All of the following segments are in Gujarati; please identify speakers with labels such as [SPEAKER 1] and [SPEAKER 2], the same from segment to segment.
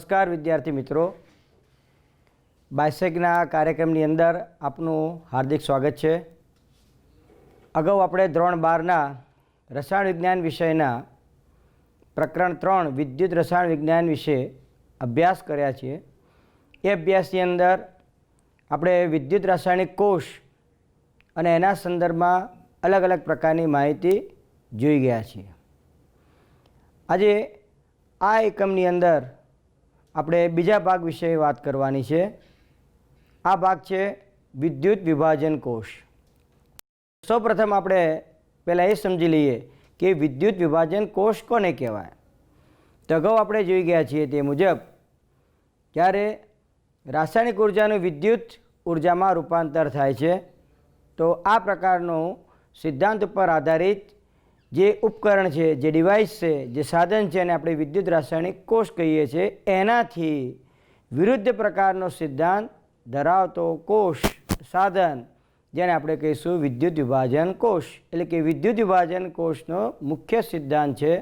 [SPEAKER 1] नमस्कार विद्यार्थी मित्रों, बायसेगना कार्यक्रमની અંદર આપનું હાર્દિક સ્વાગત છે। અગાઉ આપણે ધોરણ 12ના રસાયણ વિજ્ઞાન વિષયના પ્રકરણ 3 વિદ્યુત રસાયણ વિજ્ઞાન વિશે અભ્યાસ કર્યા છે। એ અભ્યાસની અંદર આપણે વિદ્યુત રાસાયણિક કોષ અને એના સંદર્ભમાં અલગ અલગ પ્રકારની માહિતી જોઈ ગયા છીએ। આજે આ એકમની અંદર આપણે બીજા ભાગ વિશે વાત કરવાની છે। આ ભાગ છે વિદ્યુત વિભાજન કોષ। સૌપ્રથમ આપણે પહેલાં એ સમજી લઈએ કે વિદ્યુત વિભાજન કોષ કોને કહેવાય। તો અગાઉ આપણે જોઈ ગયા છીએ તે મુજબ જ્યારે રાસાયણિક ઉર્જાનું વિદ્યુત ઉર્જામાં રૂપાંતર થાય છે તો આ પ્રકારનું સિદ્ધાંત ઉપર આધારિત જે ઉપકરણ છે, જે ડિવાઇસ છે, જે સાધન છે એને આપણે વિદ્યુત રાસાયણિક કોષ કહીએ છીએ। એનાથી વિરુદ્ધ પ્રકારનો સિદ્ધાંત ધરાવતો કોષ સાધન જેને આપણે કહીશું વિદ્યુત વિભાજન કોષ। એટલે કે વિદ્યુત વિભાજન કોષનો મુખ્ય સિદ્ધાંત છે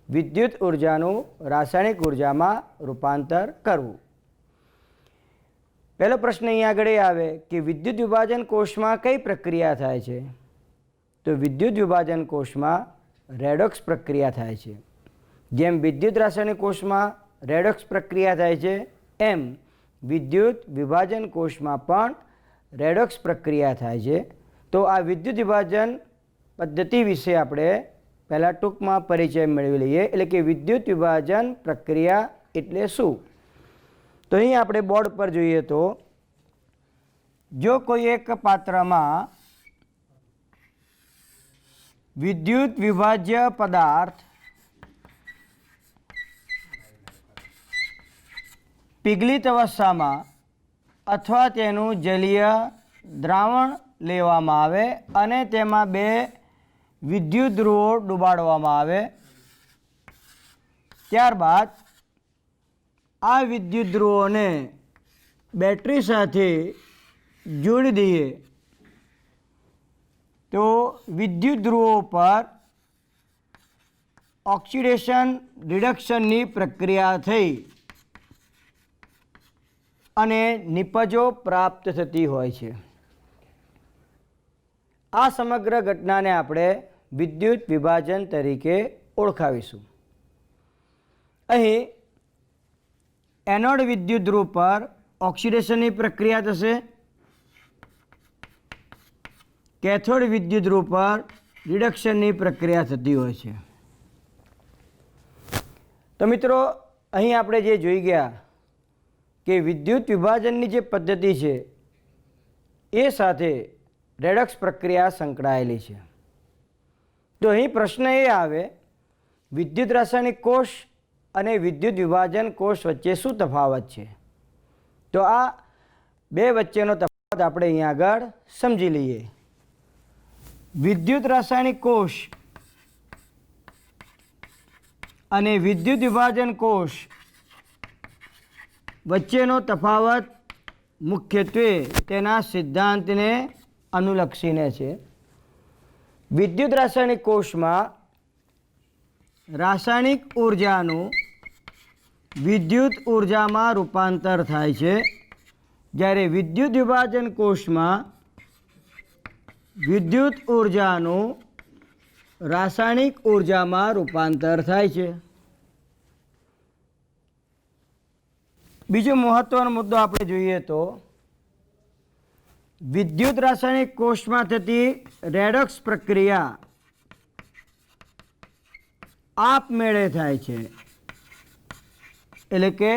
[SPEAKER 1] વિદ્યુત ઉર્જાનું રાસાયણિક ઉર્જામાં રૂપાંતર કરવું। પહેલો પ્રશ્ન અહીંયા આગળ એ આવે કે વિદ્યુત વિભાજન કોષમાં કઈ પ્રક્રિયા થાય છે? તો વિદ્યુત વિભાજન કોષમાં રેડોક્સ પ્રક્રિયા થાય છે। જેમ વિદ્યુત રાસાયણિક કોષમાં રેડોક્સ પ્રક્રિયા થાય છે એમ વિદ્યુત વિભાજન કોષમાં પણ રેડોક્સ પ્રક્રિયા થાય છે। તો આ વિદ્યુત વિભાજન પદ્ધતિ વિશે આપણે પહેલાં ટૂંકમાં પરિચય મેળવી લઈએ। એટલે કે વિદ્યુત વિભાજન પ્રક્રિયા એટલે શું? તો અહીં આપણે બોર્ડ પર જોઈએ તો જો કોઈ એક પાત્રમાં વિદ્યુત વિભાજ્ય પદાર્થ પીગલિત અવસ્થામાં અથવા તેનું જલીય દ્રાવણ લેવામાં આવે અને તેમાં બે વિદ્યુત ધ્રુવો ડુબાડવામાં આવે, ત્યારબાદ આ વિદ્યુત ધ્રુવોને બેટરી સાથે જોડી દઈએ તો વિદ્યુત ધ્રુવો પર ઓક્સિડેશન રિડક્શનની પ્રક્રિયા થઈ અને નિપજો પ્રાપ્ત થતી હોય છે। આ સમગ્ર ઘટનાને આપણે વિદ્યુત વિભાજન તરીકે ઓળખાવીશું। અહીં એનોડ વિદ્યુત ધ્રુવ પર ઓક્સિડેશનની પ્રક્રિયા થશે, કેથોડ વિદ્યુત ધ્રુવ પર રિડક્શનની પ્રક્રિયા થતી હોય છે। તો મિત્રો અહીં આપણે જે જોઈ ગયા કે વિદ્યુત વિભાજનની જે પદ્ધતિ છે એ સાથે રેડોક્સ પ્રક્રિયા સંકળાયેલી છે। તો અહીં પ્રશ્ન એ આવે વિદ્યુત રાસાયણિક કોષ અને વિદ્યુત વિભાજન કોષ વચ્ચે શું તફાવત છે? તો આ બે વચ્ચેનો તફાવત આપણે અહીં આગળ સમજી લઈએ। વિદ્યુત રાસાયણિક કોષ અને વિદ્યુત વિભાજન કોષ વચ્ચેનો તફાવત મુખ્યત્વે તેના સિદ્ધાંતને અનુલક્ષીને છે। વિદ્યુત રાસાયણિક કોષમાં રાસાયણિક ઉર્જાનું વિદ્યુત ઉર્જામાં રૂપાંતર થાય છે, જ્યારે વિદ્યુત વિભાજન કોષમાં વિદ્યુત ઉર્જાનું રાસાયણિક ઉર્જામાં રૂપાંતર થાય છે। બીજો મહત્વનો મુદ્દો આપણે જોઈએ તો વિદ્યુત રાસાયણિક કોષમાં થતી રેડોક્સ પ્રક્રિયા આપમેળે થાય છે, એટલે કે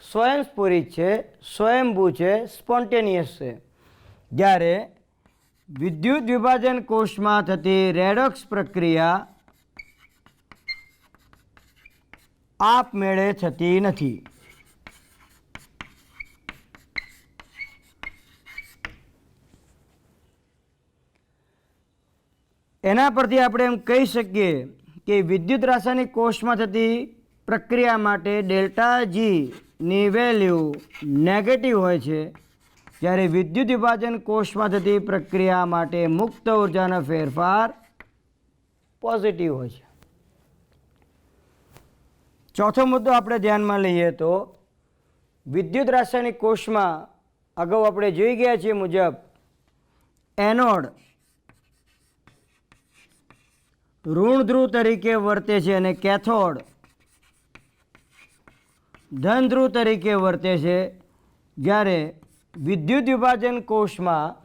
[SPEAKER 1] સ્વયંસ્ફુરિત છે, સ્વયંભૂ છે, સ્પોન્ટેનિયસ છે। જ્યારે વિદ્યુત વિભાજન કોષમાં થતી રેડોક્સ પ્રક્રિયા આપમેળે થતી નથી। એના પરથી આપણે એમ કહી શકીએ કે વિદ્યુત રાસાયણિક કોષમાં થતી પ્રક્રિયા માટે ડેલ્ટા જીની વેલ્યુ નેગેટિવ હોય છે, જ્યારે વિદ્યુત વિભાજન કોષમાં થતી પ્રક્રિયા માટે મુક્ત ઉર્જાનો ફેરફાર પોઝિટિવ હોય છે। ચોથો મુદ્દો આપણે ધ્યાનમાં લઈએ તો વિદ્યુત રાસાયણિક કોષમાં અગાઉ આપણે જોઈ ગયા છીએ મુજબ એનોડ ઋણ ધ્રુવ તરીકે વર્તે છે અને કેથોડ ધન ધ્રુવ તરીકે વર્તે છે, જ્યારે વિદ્યુત વિભાજન કોષમાં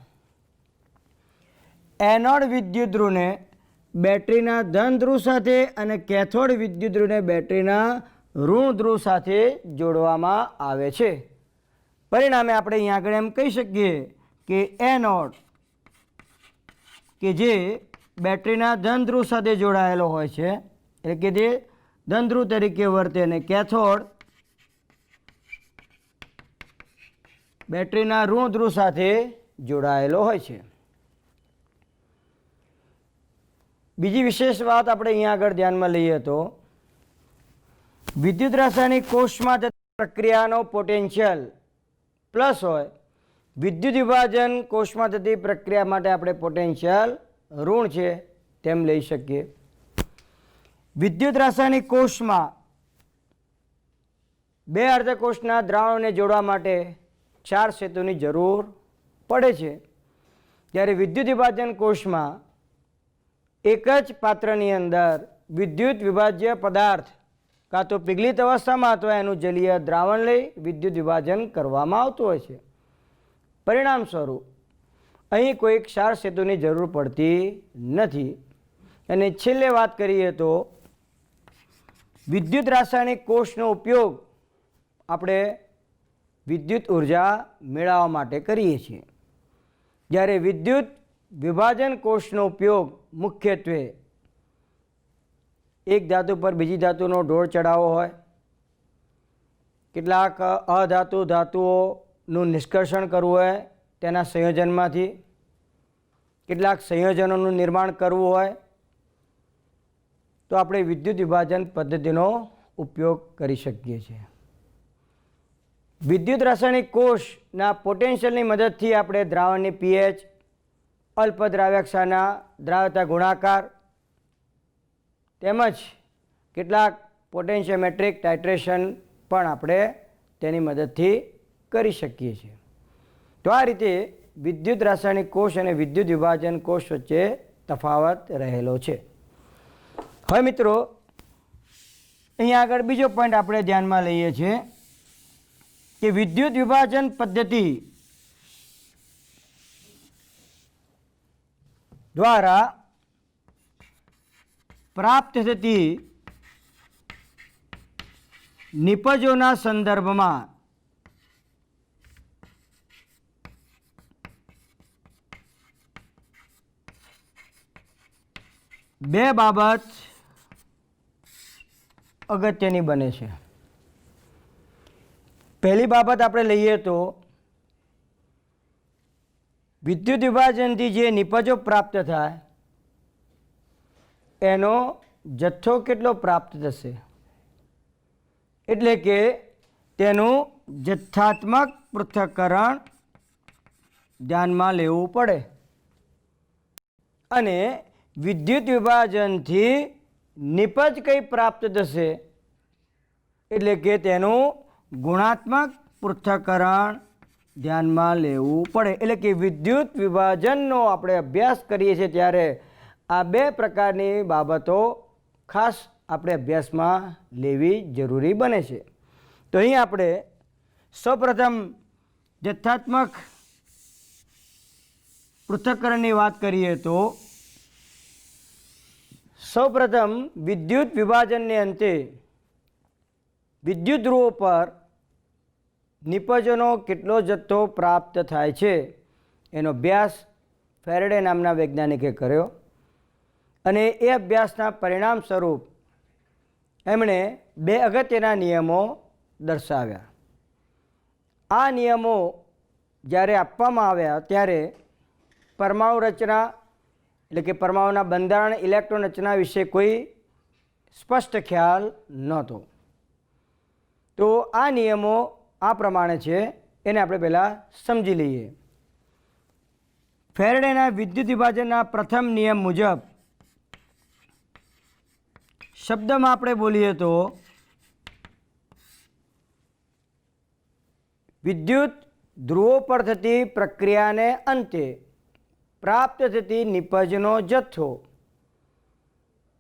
[SPEAKER 1] એનોડ વિદ્યુત ધ્રુવને બેટરીના ધન ધ્રુવ સાથે અને કેથોડ વિદ્યુત ધ્રુવને બેટરીના ઋણ ધ્રુવ સાથે જોડવામાં આવે છે. પરિણામે આપણે અહીં આગળ એમ કહી શકીએ કે એનોડ કે જે બેટરીના ધન ધ્રુવ સાથે જોડાયેલો હોય છે, એટલે કે તે ધન ધ્રુવ તરીકે વર્તે, અને કેથોડ બેટરીના ઋણ ધ્રુવ સાથે જોડાયેલો હોય છે. બીજી વિશેષ વાત આપણે અહીંયા આગળ ધ્યાનમાં લઈએ તો વિદ્યુત રાસાયણિક કોષમાં થતી પ્રક્રિયાનો પોટેન્શિયલ પ્લસ હોય, વિદ્યુત વિભાજન કોષમાં થતી પ્રક્રિયા માટે આપણે પોટેન્શિયલ ઋણ છે તેમ લઈ શકીએ. વિદ્યુત રાસાયણિક કોષમાં બે અર્ધકોષના દ્રાવણોને જોડવા માટે 4 સેતુની જરૂર પડે છે, જ્યારે વિદ્યુત વિભાજન કોષમાં એક જ પાત્રની અંદર વિદ્યુત વિભાજ્ય પદાર્થ કાં તો પીગલિત અવસ્થામાં અથવા એનું જલીય દ્રાવણ લઈ વિદ્યુત વિભાજન કરવામાં આવતું હોય છે. પરિણામ સ્વરૂપ અહીં કોઈ ક્ષાર સેતુની જરૂર પડતી નથી. અને છેલ્લે વાત કરીએ તો વિદ્યુત રાસાયણિક કોષનો ઉપયોગ આપણે વિદ્યુત ઉર્જા મેળવવા માટે કરીએ છીએ, જ્યારે વિદ્યુત વિભાજન કોષનો ઉપયોગ મુખ્યત્વે એક ધાતુ પર બીજી ધાતુનો ઢોળ ચડાવવો હોય, કેટલાક અધાતુ ધાતુઓનું નિષ્કર્ષણ કરવું હોય તેના સંયોજનમાંથી, કેટલાક સંયોજનોનું નિર્માણ કરવું હોય તો આપણે વિદ્યુત વિભાજન પદ્ધતિનો ઉપયોગ કરી શકીએ છીએ. વિદ્યુત રાસાયણિક કોષના પોટેન્શિયલની મદદથી આપણે દ્રાવણની પીએચ, અલ્પ દ્રાવ્યક્ષાના દ્રાવ્યતા ગુણાકાર તેમજ કેટલાક પોટેન્શિયોમેટ્રિક ટાઇટ્રેશન પણ આપણે તેની મદદથી કરી શકીએ છીએ. તો આ રીતે વિદ્યુત રાસાયણિક કોષ અને વિદ્યુત વિભાજન કોષ વચ્ચે તફાવત રહેલો છે. હવે મિત્રો અહીંયા આગળ બીજો પોઈન્ટ આપણે ધ્યાનમાં લઈએ છીએ કે વિદ્યુત વિભાજન પદ્ધતિ દ્વારા પ્રાપ્ત થતી નિપજોના સંદર્ભમાં બે બાબત અગત્યની બને છે. પહેલી બાબત આપણે લઈએ તો વિદ્યુત વિભાજનથી જે નિપજો પ્રાપ્ત થાય એનો જથ્થો કેટલો પ્રાપ્ત થશે, એટલે કે તેનું જથ્થાત્મક પૃથ્થકરણ ધ્યાનમાં લેવું પડે. અને વિદ્યુત વિભાજનથી નિપજ કઈ પ્રાપ્ત થશે, એટલે કે તેનું ગુણાત્મક પૃથ્થકરણ ધ્યાનમાં લેવું પડે. એટલે કે વિદ્યુત વિભાજનનો આપણે અભ્યાસ કરીએ છીએ ત્યારે આ બે પ્રકારની બાબતો ખાસ આપણે અભ્યાસમાં લેવી જરૂરી બને છે. તો અહીં આપણે સૌપ્રથમ જથ્થાત્મક પૃથ્થકરણની વાત કરીએ તો સૌપ્રથમ વિદ્યુત વિભાજનને અંતે વિદ્યુત ધ્રુવો પર નિપજોનો કેટલો જથ્થો પ્રાપ્ત થાય છે એનો અભ્યાસ ફેરેડે નામના વૈજ્ઞાનિકે કર્યો, અને એ અભ્યાસના પરિણામ સ્વરૂપ એમણે બે અગત્યના નિયમો દર્શાવ્યા. આ નિયમો જ્યારે આપવામાં આવ્યા ત્યારે પરમાણુ રચના એટલે કે પરમાણુના બંધારણ, ઇલેક્ટ્રોન રચના વિશે કોઈ સ્પષ્ટ ખ્યાલ નહોતો. તો આ નિયમો આ પ્રમાણે છે, એને આપણે પહેલાં સમજી લઈએ. ફેરેડેના વિદ્યુત વિભાજનના પ્રથમ નિયમ મુજબ શબ્દમાં આપણે બોલીએ તો વિદ્યુત ધ્રુવો પર થતી પ્રક્રિયાને અંતે પ્રાપ્ત થતી નિપજનો જથ્થો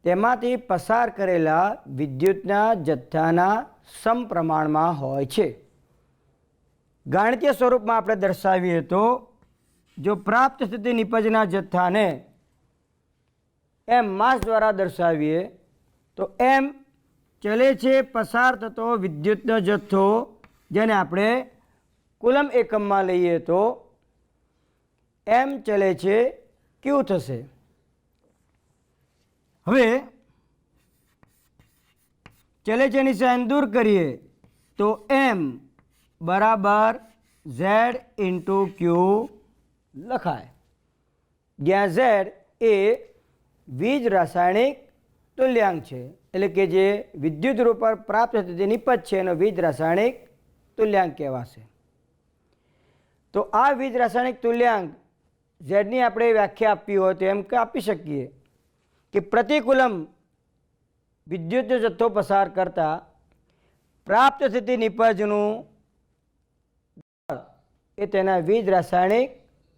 [SPEAKER 1] તેમાંથી પસાર કરેલા વિદ્યુતના જથ્થાના સમપ્રમાણમાં હોય છે. ગાણિતીય સ્વરૂપમાં આપણે દર્શાવીએ તો જો પ્રાપ્ત થતી નિપજના જથ્થાને એમ માસ દ્વારા દર્શાવીએ તો એમ ચલે છે પસાર થતો વિદ્યુતનો જથ્થો, જેને આપણે કુલમ એકમમાં લઈએ તો એમ ચલે છે ક્યુ થશે. હવે ચલે છે ની સાઇન દૂર કરીએ તો એમ બરાબર ઝેડ ઇન્ટુ ક્યુ લખાય, જ્યાં ઝેડ એ વીજ રાસાયણિક તુલ્યાંક છે, એટલે કે જે વિદ્યુત રૂપ પર પ્રાપ્ત થતી નિપજ છે એનો વીજ રાસાયણિક તુલ્યાંક કહેવાશે. તો આ વીજ રાસાયણિક તુલ્યાંક ઝેડની આપણે વ્યાખ્યા આપવી હોય તો એમ આપી શકીએ કે પ્રતિકૂલમ વિદ્યુતનો જથ્થો પસાર કરતા પ્રાપ્ત થતી નિપજનું એ તેના વીજ રાસાયણિક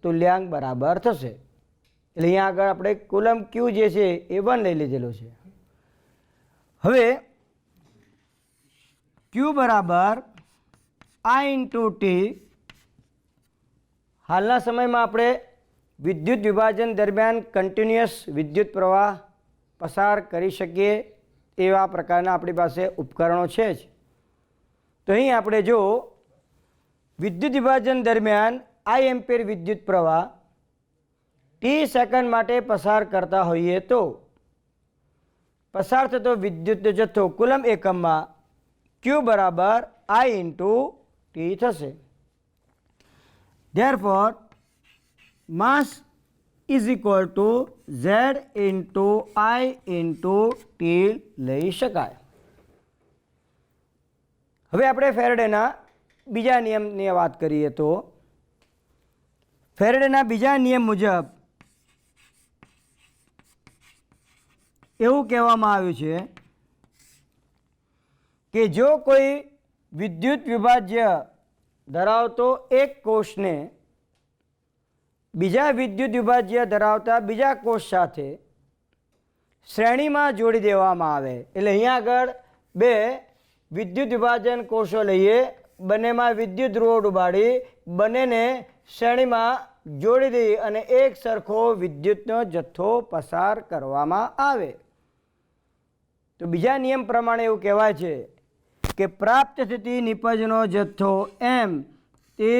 [SPEAKER 1] તુલ્યાંક બરાબર થશે. એટલે અહીંયા આગળ આપણે કુલમ ક્યુ જે છે એ 1 લઈ લીધેલો છે. હવે ક્યુ બરાબર I ઇન્ટુ ટી. હાલના સમયમાં આપણે વિદ્યુત વિભાજન દરમિયાન કન્ટિન્યુઅસ વિદ્યુત પ્રવાહ પસાર કરી શકીએ એવા પ્રકારના આપણી પાસે ઉપકરણો છે જ. તો અહીં આપણે જો વિદ્યુત વિભાજન દરમિયાન I એમ્પીયર વિદ્યુત પ્રવાહ ટી સેકન્ડ માટે પસાર કરતા હોઈએ તો પસાર થતો વિદ્યુતનો જથ્થો કુલમ એકમમાં ક્યુ બરાબર I ઇન્ટુ ટી થશે. Therefore, mass is equal to Z into I into T લઈ શકાય. હવે આપણે ફેરેડેના બીજા નિયમની વાત કરીએ તો ફેરેડેના બીજા નિયમ મુજબ એવું કહેવામાં આવ્યું છે કે જો કોઈ વિદ્યુત વિભાજ્ય ધરાવતો એક કોષને બીજા વિદ્યુત વિભાજ્ય ધરાવતા બીજા કોષ સાથે શ્રેણીમાં જોડી દેવામાં આવે, એટલે અહીંયા આગળ બે વિદ્યુત વિભાજન કોષો લઈએ, બંનેમાં વિદ્યુત ધ્રુવો ડુબાડી બંનેને શ્રેણીમાં જોડી દઈ અને એક સરખો વિદ્યુતનો જથ્થો પસાર કરવામાં આવે તો બીજા નિયમ પ્રમાણે એવું કહેવાય છે કે પ્રાપ્ત થતી નિપજનો જથ્થો એમ તે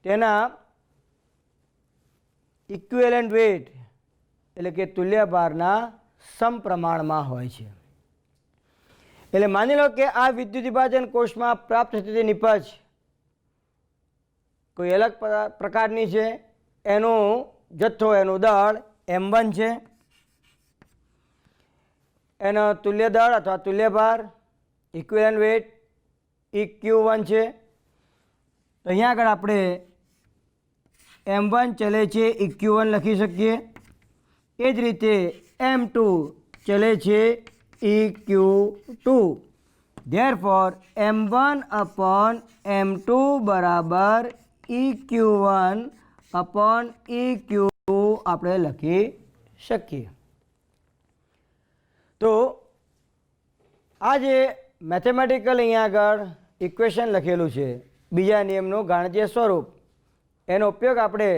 [SPEAKER 1] તેના ઇક્વિવેલન્ટ વેટ એટલે કે તુલ્ય ભારના સમપ્રમાણમાં હોય છે. એટલે માની લો કે આ વિદ્યુત વિભાજન કોષમાં પ્રાપ્ત થતી નિપજ કોઈ અલગ પ્રકારની છે, એનું જથ્થો એનું દળ M1 છે, એનો તુલ્ય દળ અથવા તુલ્ય ભાર ઇક્વિવેલન્ટ વેટ EQ1 છે. તો અહીંયા આગળ આપણે M1 ચલે છે EQ1 લખી શકીએ. એ જ રીતે M2 ચલે છે EQ2. Therefore, M1 upon M2 બરાબર EQ1 upon EQ2 આપણે લખી શકીએ. તો આ જે મેથેમેટિકલ અહીંયા આગળ ઇક્વેશન લખેલું છે બીજા નિયમનું ગાણિતીય સ્વરૂપ, એનો ઉપયોગ આપણે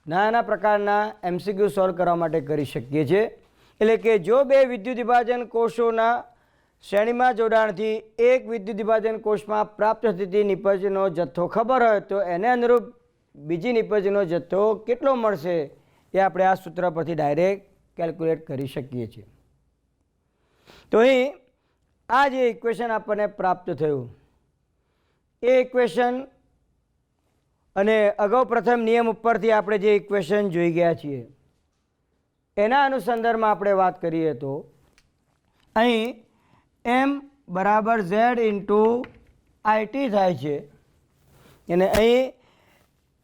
[SPEAKER 1] નાના પ્રકારના MCQ સોલ્વ કરવા માટે કરી શકીએ છીએ. એટલે કે જો બે વિદ્યુત વિભાજન કોષોના શ્રેણીમાં જોડાણથી એક વિદ્યુત વિભાજન કોષમાં પ્રાપ્ત થતી નિપજનો જથ્થો ખબર હોય તો એને અનુરૂપ બીજી નિપજનો જથ્થો કેટલો મળશે એ આપણે આ સૂત્ર પરથી ડાયરેક્ટ કેલ્ક્યુલેટ કરી શકીએ છીએ. તો અહીં આ જે ઇક્વેશન આપણને પ્રાપ્ત થયું એ ઇક્વેશન અને અગાઉ પ્રથમ નિયમ ઉપરથી આપણે જે ઇક્વેશન જોઈ ગયા છીએ એના અનુસંધાનમાં આપણે વાત કરીએ તો અહીં M બરાબર Z ઇન્ટુ IT થાય છે અને અહીં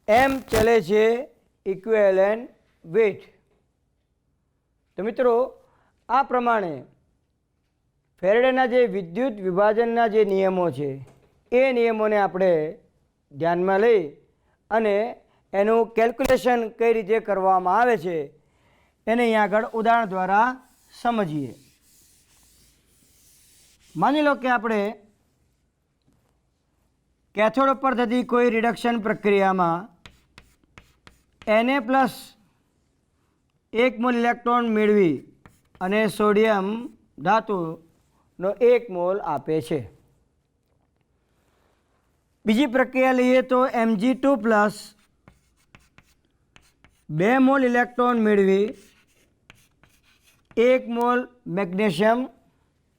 [SPEAKER 1] M ચલે છે ઇક્વિવેલન્ટ વેટ. તો મિત્રો આ પ્રમાણે ફેરેડેના જે વિદ્યુત વિભાજનના જે નિયમો છે એ નિયમોને આપણે ધ્યાનમાં લઈ અને એનું કેલ્ક્યુલેશન કઈ રીતે કરવામાં આવે છે એને અહીં આગળ ઉદાહરણ દ્વારા સમજીએ. માની લો કે આપણે કેથોડ ઉપર થતી કોઈ રિડક્શન પ્રક્રિયામાં Na+ 1 મોલ ઇલેક્ટ્રોન મેળવી અને સોડિયમ ધાતુનો 1 મોલ આપે છે. બીજી પ્રક્રિયા લઈએ તો Mg2+ 2 મોલ ઇલેક્ટ્રોન મેળવી 1 મોલ મેગ્નેશિયમ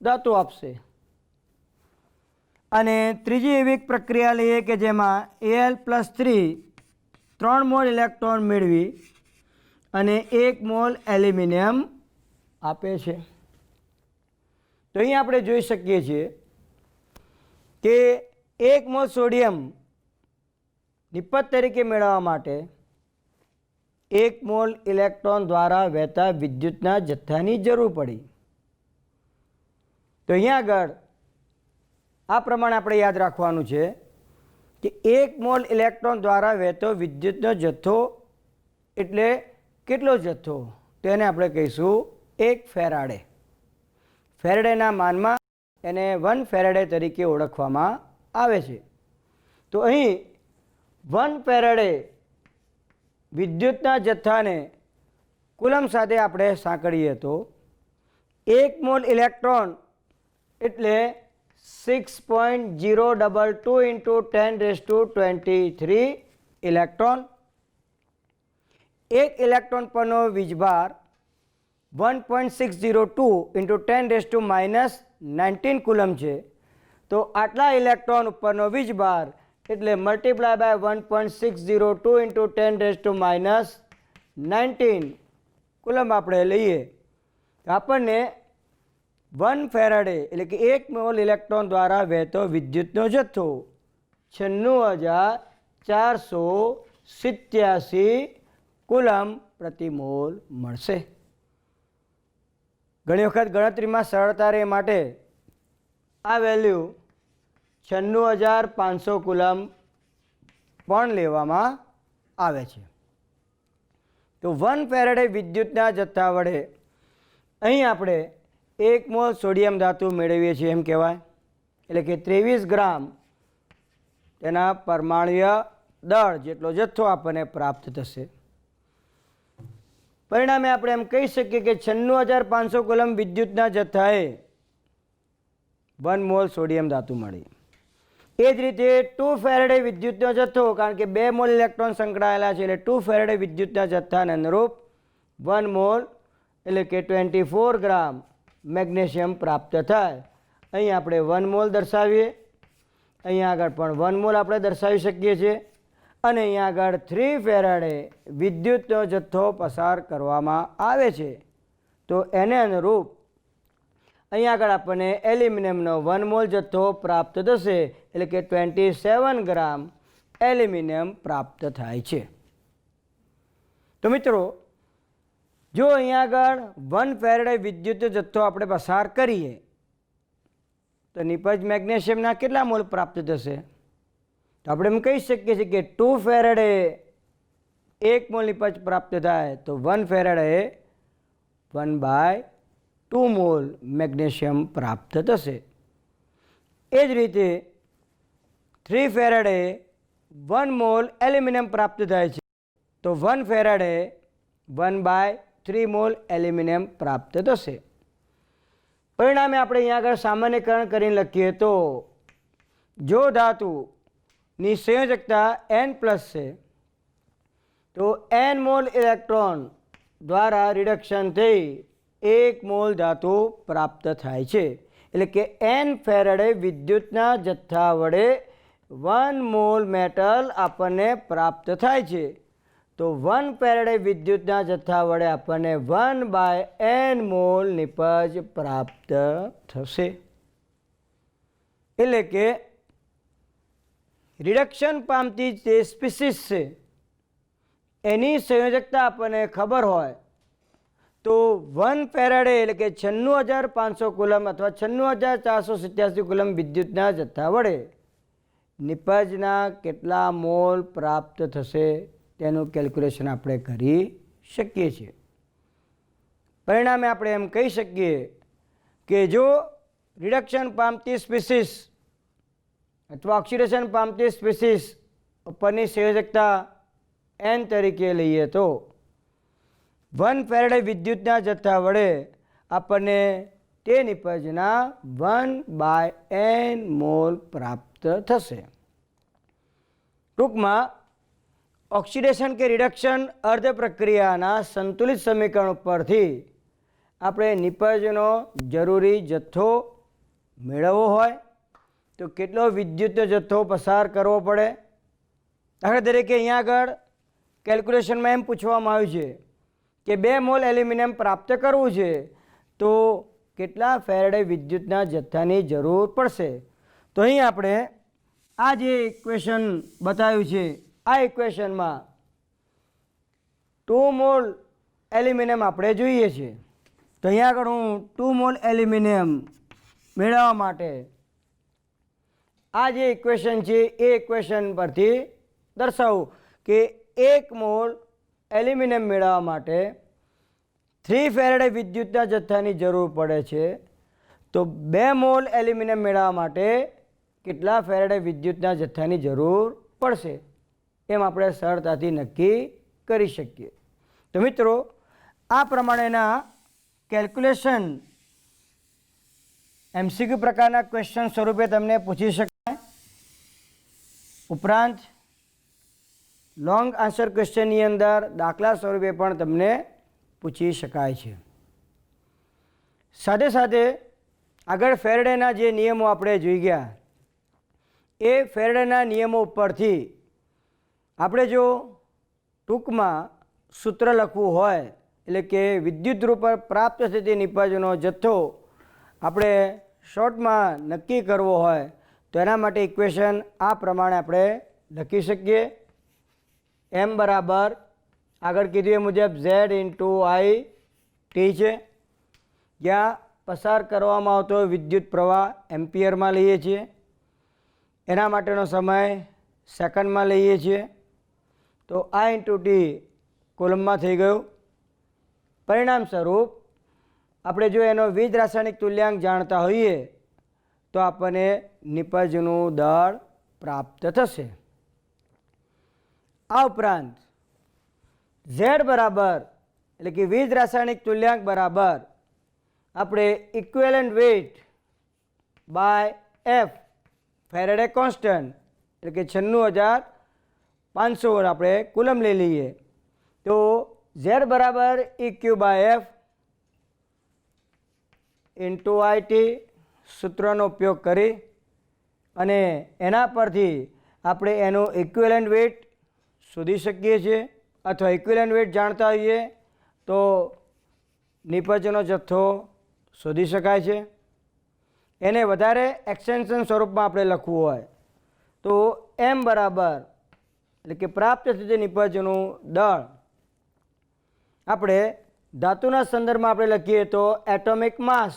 [SPEAKER 1] ધાતુ આપશે. અને ત્રીજી એવી પ્રક્રિયા લઈએ કે જેમાં Al+3 3 મોલ ઇલેક્ટ્રોન મેળવી અને 1 મોલ એલ્યુમિનિયમ આપે છે. તો અહીં આપણે જોઈ શકીએ છીએ કે 1 મોલ સોડિયમ નિપજ તરીકે મેળવવા માટે 1 મોલ ઇલેક્ટ્રોન દ્વારા વહેતા વિદ્યુતના જથ્થાની જરૂર પડી. તો અહીંયા આગળ આ પ્રમાણે આપણે યાદ રાખવાનું છે કે 1 મોલ ઇલેક્ટ્રોન દ્વારા વહેતો વિદ્યુતનો જથ્થો એટલે કેટલો જથ્થો? તેને આપણે કહીશું 1 ફેરાડે. ફેરાડેના માનમાં એને 1 ફેરાડે તરીકે ઓળખવામાં આવે છે. તો અહીં 1 ફેરાડે વિદ્યુતના જથ્થાને કુલમ સાથે આપણે સાંકળીએ તો 1 મોલ ઇલેક્ટ્રોન એટલે 6.022 × 10⁻23 ઇલેક્ટ્રોન. એક ઇલેક્ટ્રોન પરનો વીજભાર 1.602 × 10⁻19 કુલમ છે. તો આટલા ઇલેક્ટ્રોન ઉપરનો વીજભાર એટલે મલ્ટીપ્લાય બાય 1.602 × 10⁻19 કુલમ આપણે લઈએ તો આપણને 1 ફેરાડે એટલે કે 1 મોલ ઇલેક્ટ્રોન દ્વારા વહેતો વિદ્યુતનો જથ્થો 96,487 કુલમ પ્રતિ મોલ મળશે. ઘણી વખત ગણતરીમાં સરળતા રહે માટે આ વેલ્યુ 96,500 કુલમ પણ લેવામાં આવે છે. તો 1 ફેરાડે વિદ્યુતના જથ્થા વડે અહીં આપણે 1 મોલ સોડિયમ ધાતુ મેળવીએ છીએ એમ કહેવાય. એટલે કે 23 ગ્રામ તેના પરમાણુય દળ જેટલો જથ્થો આપણને પ્રાપ્ત થશે. પરિણામે આપણે એમ કહી શકીએ કે 96,500 કુલમ વિદ્યુતના જથ્થાએ 1 મોલ સોડિયમ ધાતુ મળી. એ જ રીતે 2 ફેરાડે વિદ્યુતનો જથ્થો, કારણ કે 2 મોલ ઇલેક્ટ્રોન સંકળાયેલા છે એટલે 2 ફેરાડે વિદ્યુતના જથ્થાને અનુરૂપ 1 મોલ એટલે કે 24 ગ્રામ મેગ્નેશિયમ પ્રાપ્ત થાય. અહીં આપણે 1 મોલ દર્શાવીએ, અહીંયા આગળ પણ 1 મોલ આપણે દર્શાવી શકીએ છીએ અને અહીંયા આગળ 3 ફેરાડે વિદ્યુતનો જથ્થો પસાર કરવામાં આવે છે. તો એને અનુરૂપ અહીંયા આગળ આપણને એલ્યુમિનિયમનો 1 મોલ જથ્થો પ્રાપ્ત થશે એટલે કે 27 ગ્રામ એલ્યુમિનિયમ પ્રાપ્ત થાય છે. તો મિત્રો જો અહીંયા આગળ 1 ફેરાડે વિદ્યુત જથ્થો આપણે પસાર કરીએ તો નિપજ મેગ્નેશિયમના કેટલા મોલ પ્રાપ્ત થશે? તો આપણે એમ કહી શકીએ છીએ કે 2 ફેરાડે 1 મોલ નિપજ પ્રાપ્ત થાય તો 1 ફેરાડે 1/2 મોલ મેગ્નેશિયમ પ્રાપ્ત થશે. એ જ રીતે 3 ફેરાડે 1 મોલ એલ્યુમિનિયમ પ્રાપ્ત થાય છે તો 1 ફેરાડે 1/3 મોલ એલ્યુમિનિયમ પ્રાપ્ત થશે. પરિણામે આપણે અહીંયા આગળ સામાન્યકરણ કરીને લખીએ તો જો ધાતુની સંયોજકતા N+ છે તો N મોલ ઇલેક્ટ્રોન દ્વારા રિડક્શન થઈ 1 મોલ ધાતુ પ્રાપ્ત થાય છે. એટલે કે N ફેરાડે વિદ્યુતના જથ્થા વડે 1 મોલ મેટલ આપણને પ્રાપ્ત થાય છે. તો 1 ફેરાડે વિદ્યુતના જથ્થા વડે આપણને 1/N મોલ નિપજ પ્રાપ્ત થશે. એટલે કે રિડક્શન પામતી જે સ્પીસીસ છે એની સંયોજકતા આપણને ખબર હોય તો 1 ફેરાડે એટલે કે 96,500 કુલમ અથવા 96,487 કુલમ વિદ્યુતના જથ્થા વડે નિપજના કેટલા મોલ પ્રાપ્ત થશે તેનું કેલ્ક્યુલેશન આપણે કરી શકીએ છીએ. પરિણામે આપણે એમ કહી શકીએ કે જો રિડક્શન પામતી સ્પીસીસ અથવા ઓક્સિડેશન પામતી સ્પીસીસ ઉપરની સંયોજકતા n તરીકે લઈએ તો 1 ફેરાડે વિદ્યુતના જથ્થા વડે આપણને તે નિપજના 1/n મોલ પ્રાપ્ત થશે. ટૂંકમાં ઓક્સિડેશન કે રિડક્શન અર્ધ પ્રક્રિયાના સંતુલિત સમીકરણ પરથી આપણે નિપજનો જરૂરી જથ્થો મેળવવો હોય તો કેટલો વિદ્યુતનો જથ્થો પસાર કરવો પડે. દાખલા તરીકે અહીંયા આગળ કેલ્ક્યુલેશનમાં એમ પૂછવામાં આવ્યું છે કે 2 મોલ એલ્યુમિનિયમ પ્રાપ્ત કરવું છે તો કેટલા ફેરાડે વિદ્યુતના જથ્થાની જરૂર પડશે. તો અહીં આપણે આ જે ઇક્વેશન બતાવ્યું છે આ ઇક્વેશનમાં 2 મોલ એલ્યુમિનિયમ આપણે જોઈએ છે. તો અહીંયા આગળ હું 2 મોલ એલ્યુમિનિયમ મેળવવા માટે આ જે ઇક્વેશન છે એ ઇક્વેશન પરથી દર્શાવું કે 1 મોલ એલ્યુમિનિયમ મેળવવા માટે 3 ફેરાડે વિદ્યુતના જથ્થાની જરૂર પડે છે. તો 2 મોલ એલ્યુમિનિયમ મેળવવા માટે કેટલા ફેરાડે વિદ્યુતના જથ્થાની જરૂર પડશે એમ આપણે સરળતાથી નક્કી કરી શકીએ. તો મિત્રો આ પ્રમાણેના કેલ્ક્યુલેશન MCQ પ્રકારના ક્વેશ્ચન સ્વરૂપે તમને પૂછી શકાય. ઉપરાંત લોંગ આન્સર ક્વેશ્ચનની અંદર દાખલા સ્વરૂપે પણ તમને પૂછી શકાય છે. સાથે સાથે આગળ ફેરાડેના જે નિયમો આપણે જોઈ ગયા એ ફેરાડેના નિયમો ઉપરથી આપણે જો ટૂંકમાં સૂત્ર લખવું હોય એટલે કે વિદ્યુત રૂપ પ્રાપ્ત થતી નિપજનો જથ્થો આપણે શોર્ટમાં નક્કી કરવો હોય તો એના માટે ઇક્વેશન આ પ્રમાણે આપણે લખી શકીએ. m બરાબર આગળ કીધું એ મુજબ z × I t છે, જ્યાં પસાર કરવામાં આવતો વિદ્યુત પ્રવાહ એમ્પિયરમાં લઈએ છીએ, એના માટેનો સમય સેકન્ડમાં લઈએ છીએ. તો I × t કોલમમાં થઈ ગયું. પરિણામ સ્વરૂપ આપણે જો એનો વીજ રાસાયણિક તુલ્યાંક જાણતા હોઈએ તો આપણને નિપજનું દળ પ્રાપ્ત થશે. આ ઉપરાંત z બરાબર એટલે કે વીજ રાસાયણિક તુલ્યાંક બરાબર આપણે equivalent weight by f Faraday constant એટલે કે 96,500 આપણે કુલમ લઈ લઈએ તો z બરાબર EQ/F × IT સૂત્રનો ઉપયોગ કરી અને એના પરથી આપણે એનો ઇક્વિવેલન્ટ વેઇટ શોધી શકીએ છીએ. અથવા ઇક્વિવેલન્ટ વેઇટ જાણતા હોઈએ તો નિપજનો જથ્થો શોધી શકાય છે. એને વધારે એક્સટેન્શન સ્વરૂપમાં આપણે લખવું હોય તો m બરાબર એટલે કે પ્રાપ્ત થતી નિપજનું દળ આપણે ધાતુના સંદર્ભમાં આપણે લખીએ તો એટોમિક માસ,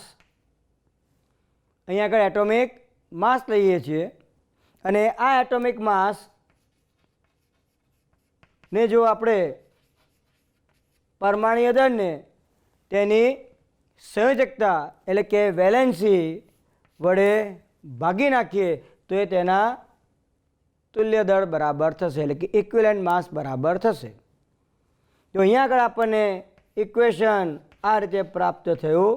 [SPEAKER 1] અહીંયા આગળ એટોમિક માસ લઈએ છીએ અને આ એટોમિક માસ ને જો આપણે પરમાણુય દળને તેની સંયોજકતા એટલે કે વેલેન્સી વડે ભાગી નાખીએ તો એ તેના તુલ્ય દળ બરાબર થશે એટલે કે ઇક્વિવેલન્ટ માસ બરાબર થશે. તો અહીંયા આગળ આપણને ઇક્વેશન આ રીતે પ્રાપ્ત થયું.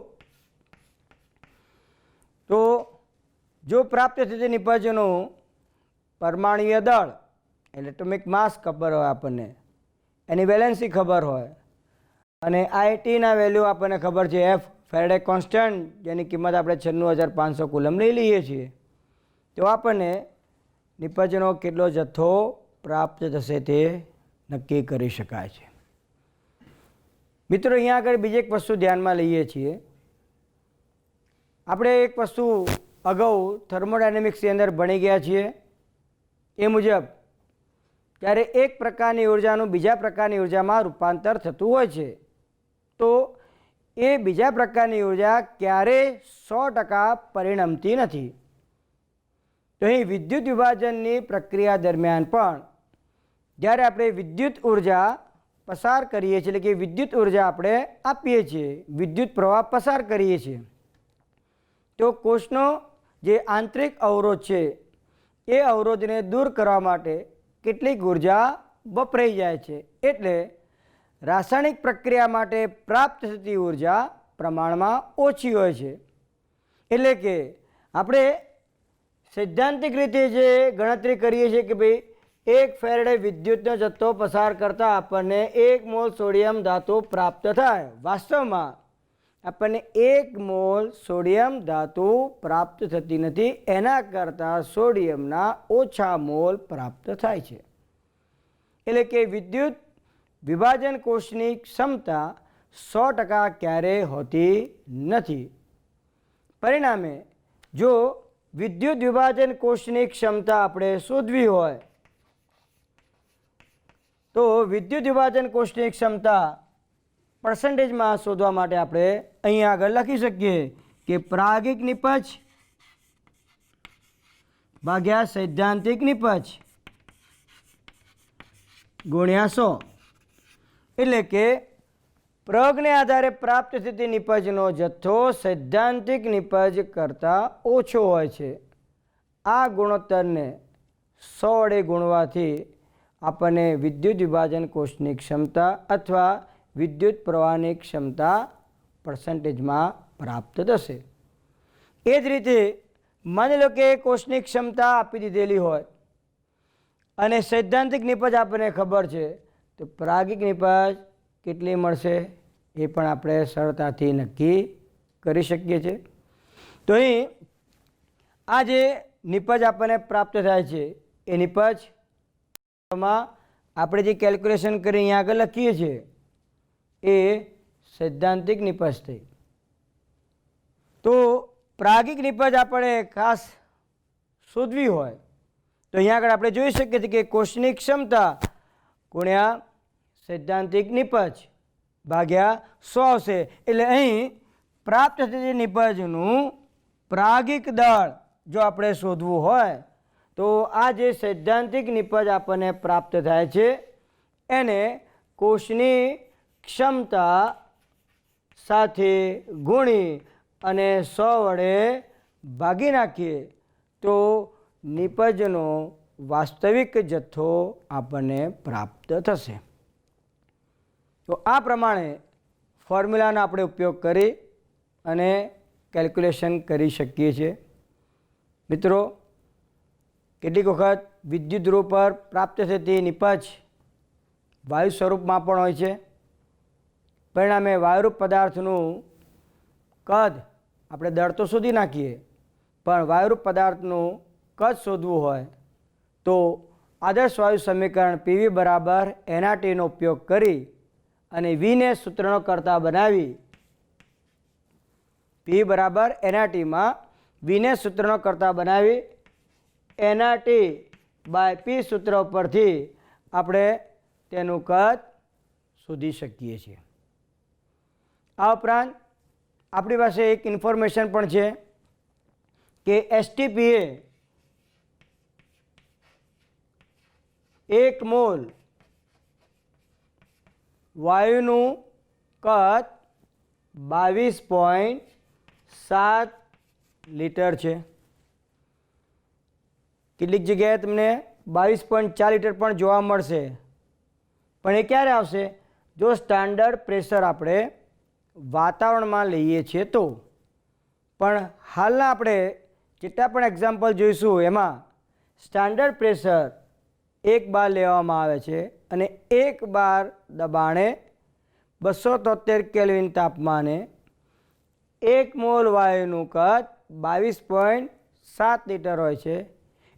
[SPEAKER 1] તો જો પ્રાપ્ત થતી નિપજનું પરમાણુય દળ એટલે એટોમિક માસ ખબર હોય આપણને, એની વેલેન્સી ખબર હોય અને આઈટીના વેલ્યુ આપણને ખબર છે f ફેરાડે કોન્સ્ટન્ટ જેની કિંમત આપણે 96,500 કુલમ લઈ લઈએ છીએ તો આપણને નિપજનો કેટલો જથ્થો પ્રાપ્ત થશે તે નક્કી કરી શકાય છે. મિત્રો અહીંયા આગળ બીજી એક વસ્તુ ધ્યાનમાં લઈએ છીએ. આપણે એક વસ્તુ અગાઉ થર્મોડાયનેમિક્સની અંદર ભણી ગયા છીએ એ મુજબ ત્યારે એક પ્રકારની ઉર્જાનું બીજા પ્રકારની ઉર્જામાં રૂપાંતર થતું હોય છે તો એ બીજા પ્રકારની ઉર્જા ક્યારેય 100% પરિણમતી નથી. તો અહીં વિદ્યુત વિભાજનની પ્રક્રિયા દરમિયાન પણ જ્યારે આપણે વિદ્યુત ઉર્જા પસાર કરીએ છીએ, એટલે કે વિદ્યુત ઉર્જા આપણે આપીએ છીએ, વિદ્યુત પ્રવાહ પસાર કરીએ છીએ, તો કોષનો જે આંતરિક અવરોધ છે એ અવરોધને દૂર કરવા માટે કેટલીક ઉર્જા વપરાઈ જાય છે. એટલે રાસાયણિક પ્રક્રિયા માટે પ્રાપ્ત થતી ઉર્જા પ્રમાણમાં ઓછી હોય છે. એટલે કે આપણે સૈદ્ધાંતિક રીતે જે ગણતરી કરીએ છીએ કે ભાઈ 1 ફેરેડે વિદ્યુતનો જથ્થો પસાર કરતાં આપણને 1 મોલ સોડિયમ ધાતુ પ્રાપ્ત થાય. વાસ્તવમાં આપણને 1 મોલ સોડિયમ ધાતુ પ્રાપ્ત થતી નથી, એના કરતાં સોડિયમના ઓછા મોલ પ્રાપ્ત થાય છે. એટલે કે વિદ્યુત વિભાજન કોષની ક્ષમતા 100% ક્યારેય હોતી નથી. પરિણામે જો વિદ્યુત વિભાજન કોષની ક્ષમતા આપણે શોધવી હોય તો વિદ્યુત વિભાજન કોષની ક્ષમતા પર્સન્ટેજમાં શોધવા માટે આપણે અહીં આગળ લખી શકીએ કે પ્રાયોગિક નિપજ ભાગ્યા સૈદ્ધાંતિક નિપજ ગુણ્યા 100. એટલે કે પ્રયોગને આધારે પ્રાપ્ત થતી નિપજનો જથ્થો સૈદ્ધાંતિક નિપજ કરતાં ઓછો હોય છે. આ ગુણોત્તરને 100 વડે ગુણવાથી આપણને વિદ્યુત વિભાજન કોષની ક્ષમતા અથવા વિદ્યુત પ્રવાહની ક્ષમતા પર્સન્ટેજમાં પ્રાપ્ત થશે. એ જ રીતે માની લો કે કોષની ક્ષમતા આપી દીધેલી હોય અને સૈદ્ધાંતિક નિપજ આપણને ખબર છે, તો પ્રાયોગિક નિપજ કેટલી મળશે એ પણ આપણે સરળતાથી નક્કી કરી શકીએ છીએ. તો અહીં આ જે નિપજ આપણને પ્રાપ્ત થાય છે એ નિપજમાં આપણે જે કેલ્ક્યુલેશન કરી અહીંયા આગળ લખીએ છીએ એ સૈદ્ધાંતિક નિપજ થઈ. તો પ્રાયોગિક નિપજ આપણે ખાસ શોધવી હોય તો અહીંયા આગળ આપણે જોઈ શકીએ છીએ કે કોષની ક્ષમતા ગુણ્યા સૈદ્ધાંતિક નિપજ ભાગ્યા 100 આવશે. એટલે અહીં પ્રાપ્ત થતી નિપજનું પ્રાયોગિક દળ જો આપણે શોધવું હોય તો આ જે સૈદ્ધાંતિક નિપજ આપણને પ્રાપ્ત થાય છે એને કોષની ક્ષમતા સાથે ગુણી અને 100 વડે ભાગી નાખીએ તો નિપજનો વાસ્તવિક જથ્થો આપણને પ્રાપ્ત થશે. તો આ પ્રમાણે ફોર્મ્યુલાનો આપણે ઉપયોગ કરી અને કેલ્ક્યુલેશન કરી શકીએ છીએ. મિત્રો, કેટલીક વખત વિદ્યુત ધ્રુવ પર પ્રાપ્ત થતી નિપજ વાયુ સ્વરૂપમાં પણ હોય છે. પરિણામે વાયુરૂપ પદાર્થનું કદ આપણે દળ તો શોધી નાખીએ, પણ વાયુરૂપ પદાર્થનું કદ શોધવું હોય તો આદર્શ વાયુ સમીકરણ પીવી બરાબર NRTનો ઉપયોગ કરી અને વીને સૂત્રનો કરતા બનાવી પી બરાબર NRTમાં વીને સૂત્રનો કરતા બનાવી NRT બાય પી સૂત્ર પરથી આપણે તેનું કદ શોધી શકીએ છીએ. આ ઉપરાંત આપણી પાસે એક ઇન્ફોર્મેશન પણ છે કે STPએ 1 મોલ વાયુનું કદ 22.7 લીટર છે. કેટલીક જગ્યાએ તમને 22.4 લીટર પણ જોવા મળશે, પણ એ ક્યારે આવશે? જો સ્ટાન્ડર્ડ પ્રેશર આપણે વાતાવરણમાં લઈએ છીએ તો. પણ હાલના આપણે જેટલા પણ એક્ઝામ્પલ જોઈશું એમાં સ્ટાન્ડર્ડ પ્રેશર 1 બાર લેવામાં આવે છે અને 1 બાર દબાણે 273 કેલ્વિન તાપમાને 1 મોલ વાયુનું કદ 22.7 લીટર હોય છે.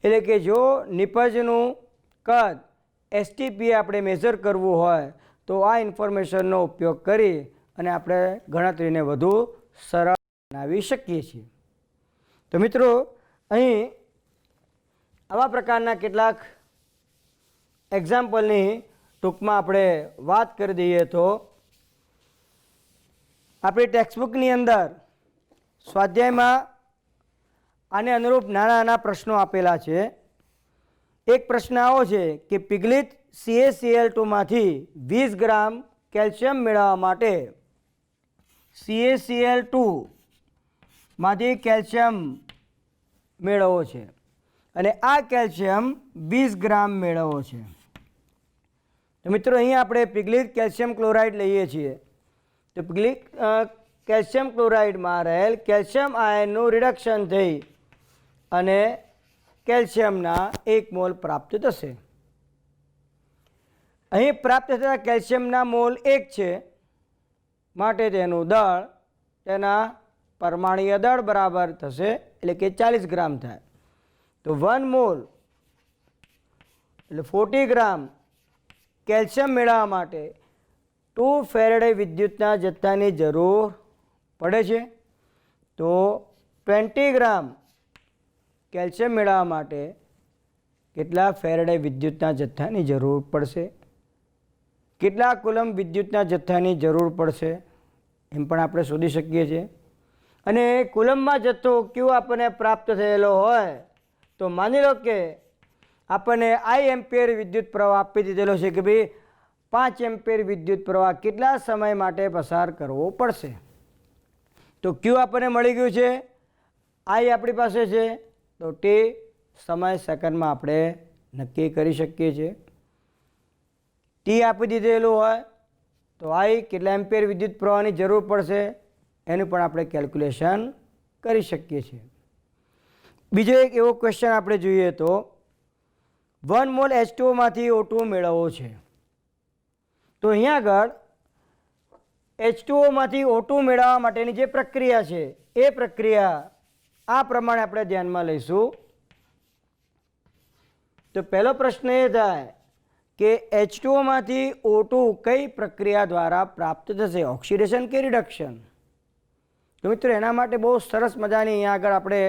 [SPEAKER 1] એટલે કે જો નિપજનું કદ STPએ આપણે મેઝર કરવું હોય તો આ ઇન્ફોર્મેશનનો ઉપયોગ કરી અને આપણે ગણતરીને વધુ સરળ બનાવી શકીએ છીએ. તો મિત્રો, અહીં આવા પ્રકારના કેટલાક એક્ઝામ્પલની ટૂંકમાં આપણે વાત કરી દઈએ તો આપણી ટેક્સ્ટબુકની અંદર સ્વાધ્યાયમાં આને અનુરૂપ નાના નાના પ્રશ્નો આપેલા છે. એક પ્રશ્ન આવો છે કે પિગલિત CaCl2માંથી 20 ગ્રામ કેલ્શિયમ મેળવવા માટે CaCl2માંથી કેલ્શિયમ મેળવવો છે અને આ કેલ્શિયમ 20 ગ્રામ મેળવવો છે. તો મિત્રો અહીંયા આપણે પિગલિત કેલ્શિયમ ક્લોરાઇડ લઈએ છીએ. તો પિગલિત કેલ્શિયમ ક્લોરાઇડમાં રહેલ કેલ્શિયમ આયનનું રિડક્શન થઈ અને કેલ્શિયમના 1 મોલ પ્રાપ્ત થશે. અહીં પ્રાપ્ત થતા કેલ્શિયમના મોલ 1 છે, માટે તેનું દળ તેના પરમાણુય દળ બરાબર થશે, એટલે કે 40 ગ્રામ થાય. તો 1 મોલ એટલે 40 ગ્રામ કેલ્શિયમ મેળવવા માટે 2 ફેરેડે વિદ્યુતના જથ્થાની જરૂર પડે છે. તો 20 ગ્રામ કેલ્શિયમ મેળવવા માટે કેટલા ફેરેડે વિદ્યુતના જથ્થાની જરૂર પડશે, કેટલા કુલમ વિદ્યુતના જથ્થાની જરૂર પડશે એમ પણ આપણે શોધી શકીએ છીએ. અને કુલમમાં જથ્થો ક્યુ આપણને પ્રાપ્ત થયેલો હોય તો માની લો કે આપણને I એમ્પિયર વિદ્યુત પ્રવાહ આપી દીધેલો છે કે ભાઈ 5 એમ્પિયર વિદ્યુત પ્રવાહ કેટલા સમય માટે પસાર કરવો પડશે. તો ક્યુ આપણને મળી ગયું છે, I આપણી પાસે છે, તો તે સમય સેકન્ડમાં આપણે નક્કી કરી શકીએ છીએ. ટી આપી દીધેલું હોય તો I કેટલા એમ્પિયર વિદ્યુત પ્રવાહની જરૂર પડશે એનું પણ આપણે કેલ્ક્યુલેશન કરી શકીએ છીએ. બીજો એક એવો ક્વેશ્ચન આપણે જોઈએ તો 1 મોલ H2O માંથી O2 મેળવવો છે. તો અહીંયા આગળ H2O માંથી O2 મેળવવા માટેની જે પ્રક્રિયા છે એ પ્રક્રિયા આ પ્રમાણે આપણે ધ્યાનમાં લઈશું. તો પહેલો પ્રશ્ન એ થાય કે H2O માંથી O2 કઈ પ્રક્રિયા દ્વારા પ્રાપ્ત થશે, ઓક્સિડેશન કે રિડક્શન? તો મિત્રો એના માટે બહુ સરસ મજાની અહીંયા આગળ આપણે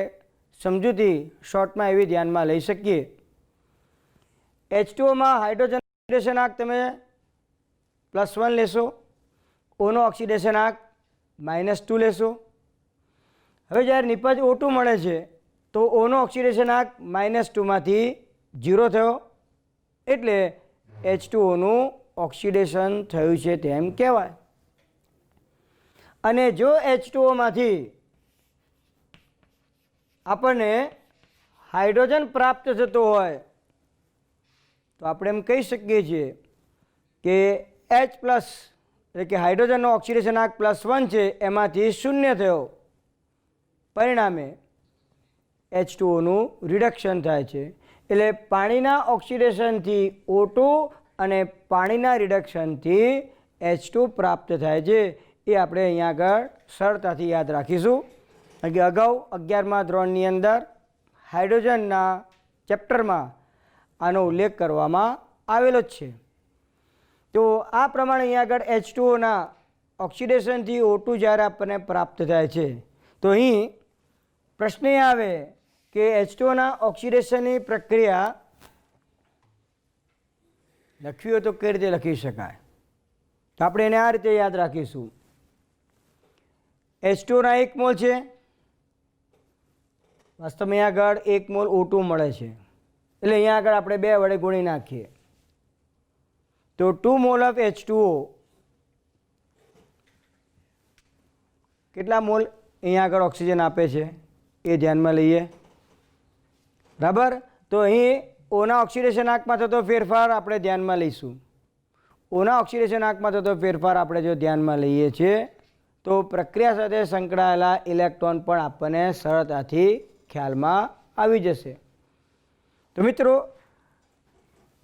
[SPEAKER 1] સમજૂતી શોર્ટમાં એવી ધ્યાનમાં લઈ શકીએ. H2Oમાં હાઇડ્રોજન ઓક્સિડેશન આંક તમે +1 લેશો, ઓનો ઓક્સિડેશન આંક -2 લેશો. હવે જ્યારે નિપજ O2 મળે છે તો ઓનો ઓક્સિડેશન આંક -2માંથી 0 થયો, એટલે H2Oનું ઓક્સિડેશન થયું છે તેમ કહેવાય. અને જો H2Oમાંથી આપણને હાઇડ્રોજન પ્રાપ્ત થતો હોય તો આપણે એમ કહી શકીએ છીએ કે H+ એટલે કે હાઇડ્રોજનનો ઓક્સિડેશન આંક +1 છે એમાંથી 0 થયો, પરિણામે H2Oનું રિડક્શન થાય છે. એટલે પાણીના ઓક્સિડેશનથી O2 અને પાણીના રિડક્શનથી H2 પ્રાપ્ત થાય છે. એ આપણે અહીંયા આગળ સરળતાથી યાદ રાખીશું, કારણ કે અગાઉ 11મા ધોરણની અંદર હાઇડ્રોજનના ચેપ્ટરમાં આનો ઉલ્લેખ કરવામાં આવેલો જ છે. તો આ પ્રમાણે અહીંયા આગળ H2Oના ઓક્સિડેશનથી O2 જ્યારે આપણને પ્રાપ્ત થાય છે તો અહીં પ્રશ્ન એ આવે કે H2Oના ઓક્સિડેશનની પ્રક્રિયા લખવી હોય તો કઈ રીતે લખી શકાય, તો આપણે એને આ રીતે યાદ રાખીશું. H2Oના 1 મોલ છે, વાસ્તવમાં અહીંયા આગળ 1 મોલ O2 મળે છે, એટલે અહીંયા આગળ આપણે 2 વડે ગુણી નાખીએ તો 2 મોલ ઓફ H2O કેટલા મોલ અહીંયા આગળ ઓક્સિજન આપે છે એ ધ્યાનમાં લઈએ, બરાબર. તો અહીં ઓના ઓક્સિડેશન આંકમાં થતો ફેરફાર આપણે ધ્યાનમાં લઈશું. ઓના ઓક્સિડેશન આંકમાં થતો ફેરફાર આપણે જો ધ્યાનમાં લઈએ છીએ તો પ્રક્રિયા સાથે સંકળાયેલા ઇલેક્ટ્રોન પણ આપણને સરળતાથી ખ્યાલમાં આવી જશે. તો મિત્રો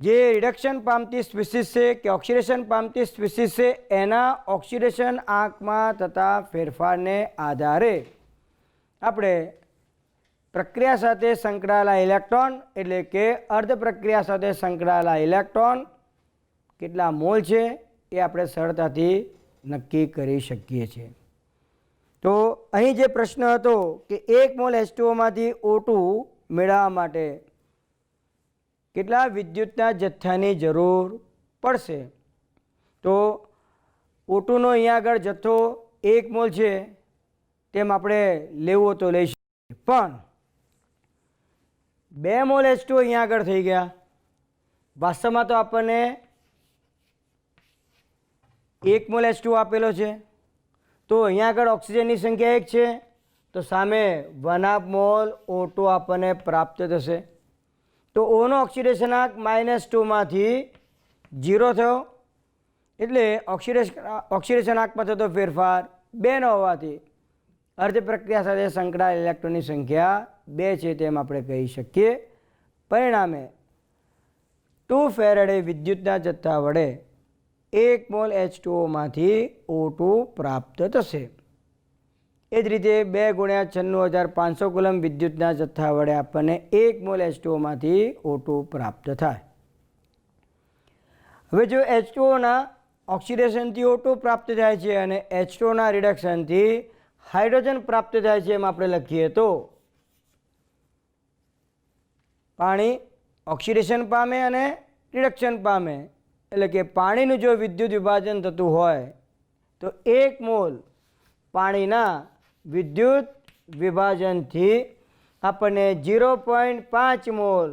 [SPEAKER 1] જે રિડક્શન પામતી સ્પીસીસ છે કે ઓક્સિડેશન પામતી સ્પીસીસ છે એના ઓક્સિડેશન આંકમાં થતા ફેરફારને આધારે આપણે પ્રક્રિયા સાથે સંકળાયેલા ઇલેક્ટ્રોન એટલે કે અર્ધ પ્રક્રિયા સાથે સંકળાયેલા ઇલેક્ટ્રોન કેટલા મોલ છે એ આપણે સરળતાથી નક્કી કરી શકીએ છીએ. તો અહીં જે પ્રશ્ન હતો કે 1 મોલ H2Oમાંથી O2 મેળવવા માટે કેટલા વિદ્યુતના જથ્થાની જરૂર પડશે, તો O2નો અહીંયા આગળ જથ્થો 1 મોલ છે તેમ આપણે લેવું તો લઈ શકીએ, પણ 2 મોલ H2 અહીંયા આગળ થઈ ગયા. વાસ્તવમાં તો આપણને 1 મોલ H2 આપેલો છે, તો અહીંયા આગળ ઓક્સિજનની સંખ્યા 1 છે, તો સામે 1/2 મોલ O2 આપણને પ્રાપ્ત થશે. તો ઓનો ઓક્સિડેશનાંક -2 માંથી 0 થયો, એટલે ઓક્સિડેશનાંકમાં થતો ફેરફાર 2 નો હોવાથી અર્ધ પ્રક્રિયા સાથે સંકળાયેલ ઇલેક્ટ્રોનની સંખ્યા 2 છે તેમ આપણે કહી શકીએ. પરિણામે 2 ફેરેડે વિદ્યુતના જથ્થા વડે 1 મોલ H2O માંથી O2 પ્રાપ્ત થશે. એ જ રીતે 2 × 96,500 કુલમ વિદ્યુતના જથ્થા વડે આપણને 1 મોલ H2O માંથી O2 પ્રાપ્ત થાય. હવે જો H2Oના ઓક્સિડેશનથી O2 પ્રાપ્ત થાય છે અને H2Oના રિડક્શનથી હાઇડ્રોજન પ્રાપ્ત થાય છે એમ આપણે લખીએ તો પાણી ઓક્સિડેશન પામે અને રિડક્શન પામે, એટલે કે પાણીનું જો વિદ્યુત વિભાજન થતું હોય તો 1 મોલ પાણીના વિદ્યુત વિભાજનથી આપણને 0.5 મોલ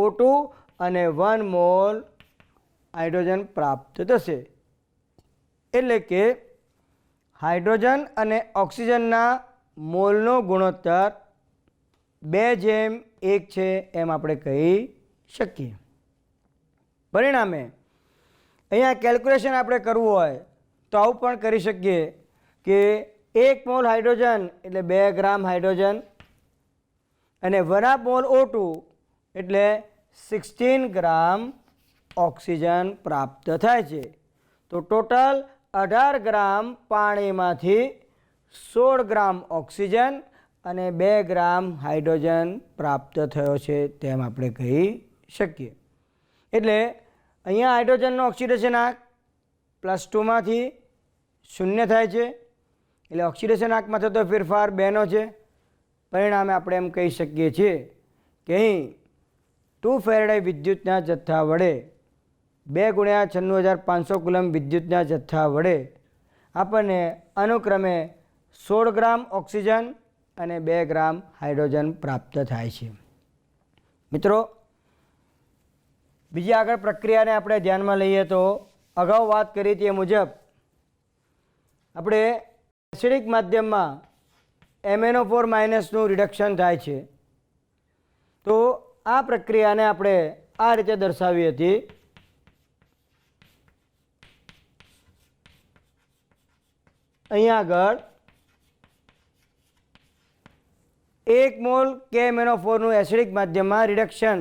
[SPEAKER 1] O2 અને 1 મોલ હાઇડ્રોજન પ્રાપ્ત થશે. એટલે કે હાઇડ્રોજન અને ઓક્સિજનના મોલનો ગુણોત્તર 2:1 છે એમ આપણે કહી શકીએ. પરિણામે અહીંયા કેલ્ક્યુલેશન આપણે કરવું હોય તો આવું પણ કરી શકીએ કે 1 મોલ હાઇડ્રોજન એટલે 2 ગ્રામ હાઇડ્રોજન અને 1/2 મોલ O2 એટલે 16 ગ્રામ ઓક્સિજન પ્રાપ્ત થાય છે. તો ટોટલ 18 ગ્રામ પાણીમાંથી 16 ગ્રામ ઓક્સિજન અને 2 ગ્રામ હાઇડ્રોજન પ્રાપ્ત થયો છે તેમ આપણે કહી શકીએ. એટલે અહીંયા હાઇડ્રોજનનો ઓક્સિડેશનાંક +2 માંથી 0 થાય છે, એટલે ઓક્સિડેશનાંકમાં થતો ફેરફાર 2 નો છે. પરિણામે આપણે એમ કહી શકીએ છીએ કે અહીં 2 ફેરેડે વિદ્યુતના જથ્થા વડે 2 × 96,500 કુલમ વિદ્યુતના જથ્થા વડે આપણને અનુક્રમે 16 ગ્રામ ઓક્સિજન અને 2 ગ્રામ હાઇડ્રોજન પ્રાપ્ત થાય છે. મિત્રો, બીજી આગળ પ્રક્રિયાને આપણે ધ્યાનમાં લઈએ તો અગાઉ વાત કરી તે મુજબ આપણે એસિડિક માધ્યમમાં MnO4- નું રિડક્શન થાય છે. તો આ પ્રક્રિયાને આપણે આ રીતે દર્શાવી હતી. અહીંયા આગળ 1 મોલ KMnO4 નું એસિડિક માધ્યમમાં રિડક્શન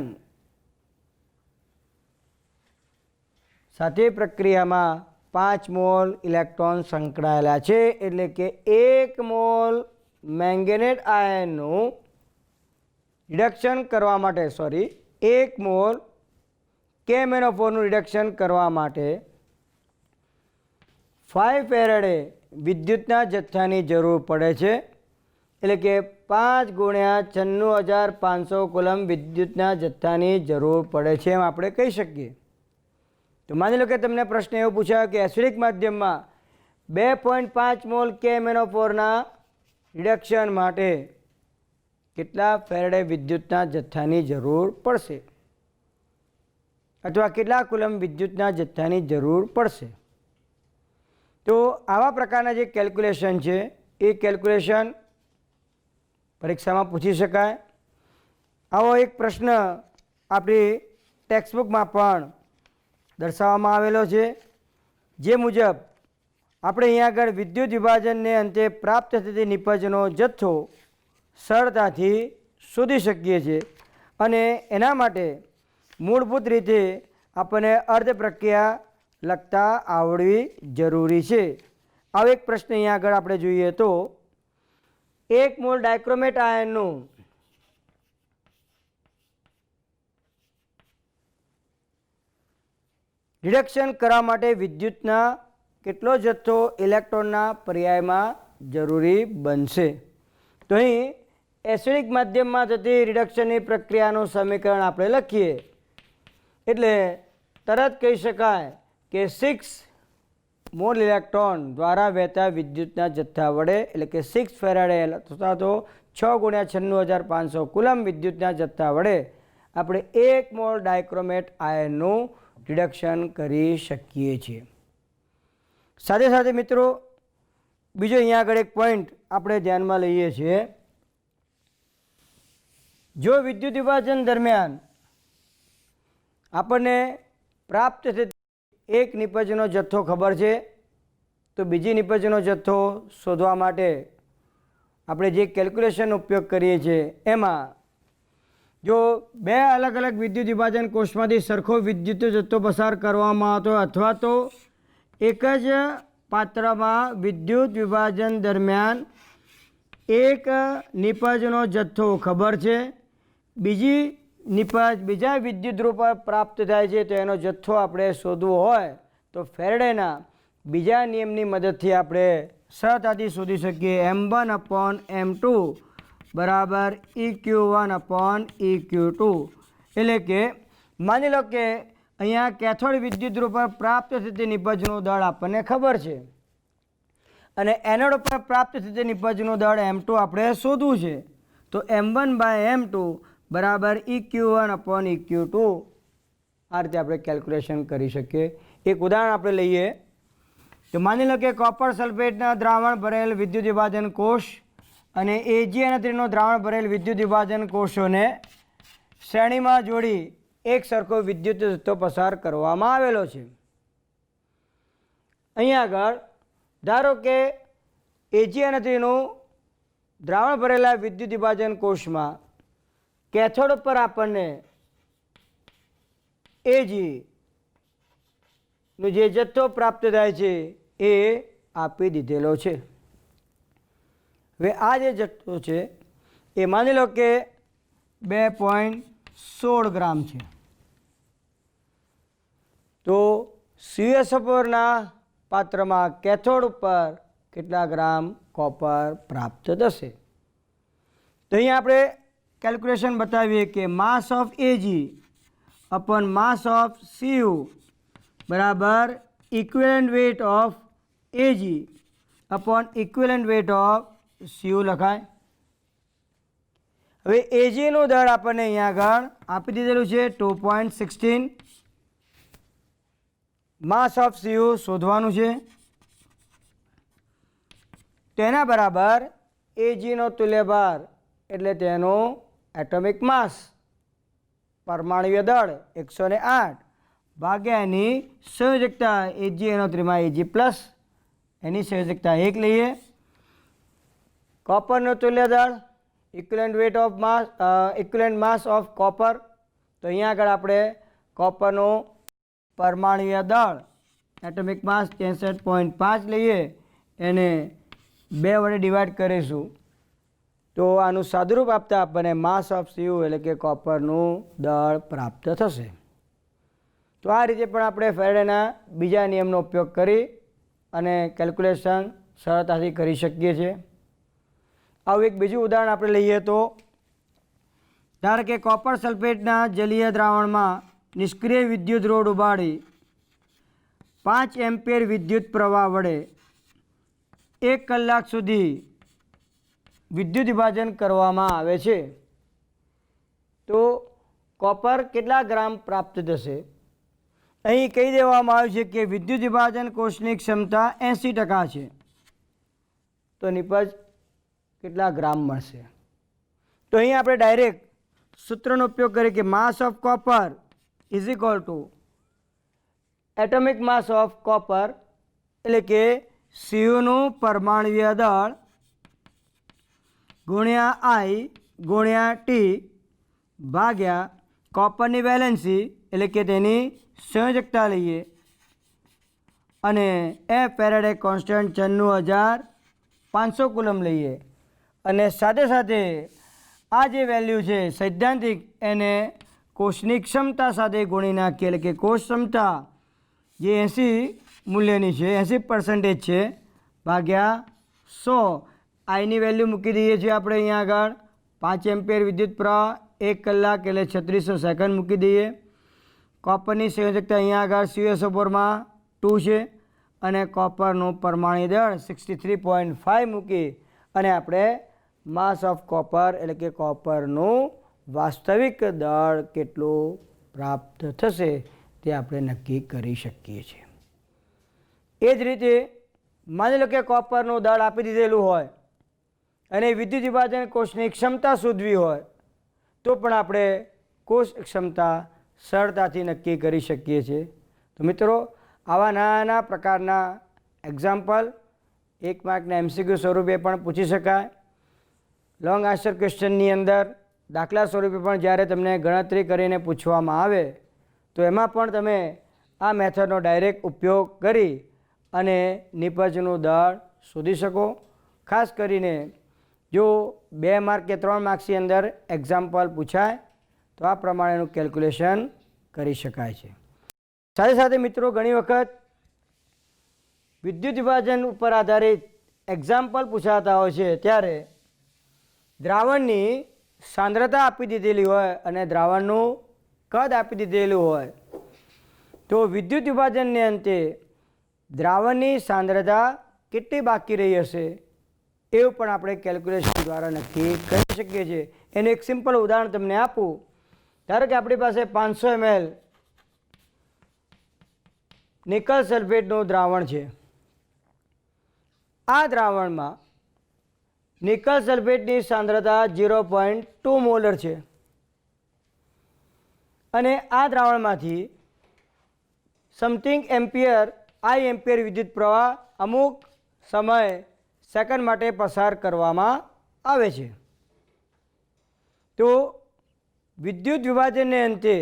[SPEAKER 1] સાથે પ્રક્રિયામાં 5 મોલ ઇલેક્ટ્રોન સંકળાયેલા છે, એટલે કે 1 મોલ મેંગેનેટ આયનનું રિડક્શન કરવા માટે 1 મોલ KMnO4 નું રિડક્શન કરવા માટે 5 ફેરેડે વિદ્યુતના જથ્થાની જરૂર પડે છે. એટલે કે 5 × 96,500 કુલમ વિદ્યુતના જથ્થાની જરૂર પડે છે એમ આપણે કહી શકીએ. તો માની લો કે તમને પ્રશ્ન એવો પૂછાયો કે એસિડિક માધ્યમમાં 2.5 મોલ KMnO4ના રિડક્શન માટે કેટલા ફેરેડે વિદ્યુતના જથ્થાની જરૂર પડશે અથવા કેટલા કુલમ વિદ્યુતના જથ્થાની જરૂર પડશે. તો આવા પ્રકારના જે કેલ્ક્યુલેશન છે એ કેલ્ક્યુલેશન પરીક્ષામાં પૂછી શકાય. આવો એક પ્રશ્ન આપણી ટેક્સ્ટબુકમાં પણ દર્શાવવામાં આવેલો છે, જે મુજબ આપણે અહીંયા આગળ વિદ્યુત વિભાજનને અંતે પ્રાપ્ત થતી નિપજનો જથ્થો સરળતાથી શોધી શકીએ છીએ અને એના માટે મૂળભૂત રીતે આપણને અર્ધ પ્રક્રિયા લખતા આવડવી જરૂરી છે. આવો એક પ્રશ્ન અહીંયા આગળ આપણે જોઈએ તો 1 મોલ ડાયક્રોમેટ આયનનું રિડક્શન કરવા માટે વિદ્યુતના કેટલો જથ્થો ઇલેક્ટ્રોનના પર્યાયમાં જરૂરી બનશે. તો અહીં એસિડિક માધ્યમમાં થતી રિડક્શનની પ્રક્રિયાનું સમીકરણ આપણે લખીએ એટલે તરત કહી શકાય કે 6 મોલ ઇલેક્ટ્રોન દ્વારા વહેતા વિદ્યુતના જથ્થા વડે એટલે કે 6 ફેરાડે અથવા તો 6 × 96,500 કુલમ વિદ્યુતના જથ્થા વડે આપણે 1 મોલ ડાયક્રોમેટ આયનનું રિડક્શન કરી શકીએ છીએ. સાથે સાથે મિત્રો બીજો અહીંયા આગળ એક પોઈન્ટ આપણે ધ્યાનમાં લઈએ છીએ. જો વિદ્યુત વિભાજન દરમિયાન આપણને પ્રાપ્ત થતી એક નિપજનો જથ્થો ખબર છે, તો બીજી નિપજનો જથ્થો શોધવા માટે આપણે જે કેલ્ક્યુલેશનનો ઉપયોગ કરીએ છીએ એમાં જો બે અલગ અલગ વિદ્યુત વિભાજન કોષમાંથી સરખો વિદ્યુત જથ્થો પસાર કરવામાં આવતો અથવા તો એક જ પાત્રમાં વિદ્યુત વિભાજન દરમિયાન એક નિપજનો જથ્થો ખબર છે, બીજી નિપજ બીજા વિદ્યુત ધ્રુવ પર પ્રાપ્ત થાય છે, તો એનો જથ્થો આપણે શોધવો હોય તો ફેરેડેના બીજા નિયમની મદદથી આપણે સરળતાથી શોધી શકીએ. M1/M2 બરાબર EQ1/EQ2. એટલે કે માની લો કે અહીંયા કેથોડ વિદ્યુત ધ્રુવ પર પ્રાપ્ત થતી નિપજનું દળ આપણને ખબર છે અને એનોડ પર પ્રાપ્ત થતી નિપજનું દળ M2 આપણે શોધવું છે, તો M1/M2 બરાબર EQ1/EQ2. આ રીતે આપણે કેલ્ક્યુલેશન કરી શકીએ. એક ઉદાહરણ આપણે લઈએ તો માની લો કે કોપર સલ્ફેટના દ્રાવણ ભરેલ વિદ્યુત વિભાજન કોષ અને AgNO3નો દ્રાવણ ભરેલ વિદ્યુત વિભાજન કોષોને શ્રેણીમાં જોડી એક સરખો વિદ્યુત જથ્થો પસાર કરવામાં આવેલો છે. અહીંયા આગળ ધારો કે AgNO3નું દ્રાવણ ભરેલા વિદ્યુત વિભાજન કોષમાં કેથોડ પર આપણને Ag જે જથ્થો પ્રાપ્ત થાય છે એ આપી દીધેલો છે. હવે આ જે જથ્થો છે એ માની લો કે 2.16 ગ્રામ છે, તો CuSO4ના પાત્રમાં કેથોડ ઉપર કેટલા ગ્રામ કોપર પ્રાપ્ત થશે. તો અહીંયા આપણે કેલ્ક્યુલેશન બતાવીએ કે માસ of Ag upon mass of Cu બરાબર equivalent weight of Ag upon equivalent weight of Cu લખાય. હવે Agનું દળ આપણને અહીંયા આગળ આપી દીધેલું છે 2.16. માસ ઓફ Cu શોધવાનું છે, તેના બરાબર Agનો તુલ્યભાર એટલે તેનો એટોમિક માસ પરમાણુય દળ 108 ભાગ્યા એની સંયોજકતા AgNO3માં Ag પ્લસ એની સંયોજકતા 1 લઈએ. કોપરનો તુલ્ય દળ equivalent weight of mass equivalent mass of copper, તો અહીંયા આગળ આપણે કોપરનો પરમાણુય દળ એટોમિક માસ 63.5 લઈએ, એને 2 વડે ડિવાઈડ કરીશું તો આનું સાદુરૂપ આપતા આપણને માસ ઓફ Cu એટલે કે કોપરનું દળ પ્રાપ્ત થશે. તો આ રીતે પણ આપણે ફેરેડેના બીજા નિયમનો ઉપયોગ કરી અને કેલ્ક્યુલેશન સરળતાથી કરી શકીએ છીએ. આવું એક બીજું ઉદાહરણ આપણે લઈએ તો ધારો કે કોપર સલ્ફેટના જલીય દ્રાવણમાં નિષ્ક્રિય વિદ્યુત રોડ ઉબાડી 5 એમ્પિયર વિદ્યુત પ્રવાહ વડે 1 કલાક સુધી વિદ્યુત વિભાજન કરવામાં આવે છે, તો કોપર કેટલા ગ્રામ પ્રાપ્ત થશે. અહીં કહી દેવામાં આવ્યું છે કે વિદ્યુત વિભાજન કોષની ક્ષમતા 80% છે, તો નિપજ કેટલા ગ્રામ મળશે. તો અહીં આપણે ડાયરેક્ટ સૂત્રનો ઉપયોગ કરીએ કે માસ of copper is equal to atomic mass of copper એટલે કે Cuનું પરમાણુય દળ ગુણ્યા I ગુણ્યા T ભાગ્યા કોપરની વેલેન્સી એટલે કે તેની સંયોજકતા લઈએ અને ફેરેડે કોન્સ્ટન્ટ 96,500 કુલમ લઈએ અને સાથે સાથે આ જે વેલ્યુ છે સૈદ્ધાંતિક એને કોષની ક્ષમતા સાથે ગુણી નાખીએ, એટલે કે કોષ ક્ષમતા જે 80 મૂલ્યની છે 80% છે ભાગ્યા 100. આઈની વેલ્યુ મૂકી દઈએ છીએ આપણે અહીંયા આગળ 5 એમ્પિયર વિદ્યુત પ્રવાહ 1 કલાક એટલે 3600 સેકન્ડ મૂકી દઈએ. કોપરની સંયોજકતા અહીંયા આગળ CuSO4માં 2 છે અને કોપરનું પરમાણુ દળ 63.5 મૂકી અને આપણે માસ ઓફ કોપર એટલે કે કોપરનું વાસ્તવિક દળ કેટલું પ્રાપ્ત થશે તે આપણે નક્કી કરી શકીએ છીએ. એ જ રીતે માની લો કે કોપરનું દળ આપી દીધેલું હોય અને વિદ્યુત વિભાજન કોષની ક્ષમતા શોધવી હોય તો પણ આપણે કોષ ક્ષમતા સરળતાથી નક્કી કરી શકીએ છીએ. તો મિત્રો આવા નાના પ્રકારના એક્ઝામ્પલ 1 માર્કના MCQ સ્વરૂપે પણ પૂછી શકાય. લોંગ આન્સર ક્વેશ્ચનની અંદર દાખલા સ્વરૂપે પણ જ્યારે તમને ગણતરી કરીને પૂછવામાં આવે તો એમાં પણ તમે આ મેથડનો ડાયરેક્ટ ઉપયોગ કરી અને નિપજનું દળ શોધી શકો. ખાસ કરીને જો 2 માર્ક કે 3 માર્ક્સની અંદર એક્ઝામ્પલ પૂછાય તો આ પ્રમાણેનું કેલ્ક્યુલેશન કરી શકાય છે. સાથે સાથે મિત્રો ઘણી વખત વિદ્યુત વિભાજન ઉપર આધારિત એક્ઝામ્પલ પૂછાતા હોય છે ત્યારે દ્રાવણની સાંદ્રતા આપી દીધેલી હોય અને દ્રાવણનું કદ આપી દીધેલું હોય તો વિદ્યુત વિભાજનને અંતે દ્રાવણની સાંદ્રતા કેટલી બાકી રહી હશે એવું પણ આપણે કેલ્ક્યુલેશન દ્વારા નક્કી કરી શકીએ છીએ. એનું એક સિમ્પલ ઉદાહરણ તમને આપું. ધારો કે આપણી પાસે 500 ml નિકલ સલ્ફેટનું દ્રાવણ છે. આ દ્રાવણમાં નિકલ સલ્ફેટની સાંદ્રતા 0.2 મોલર છે અને આ દ્રાવણમાંથી સમથિંગ એમ્પિયર આઈ એમ્પિયર વિદ્યુત પ્રવાહ અમુક સમય સેકન્ડ માટે પસાર કરવામાં આવે છે. તો વિદ્યુત વિભાજનને અંતે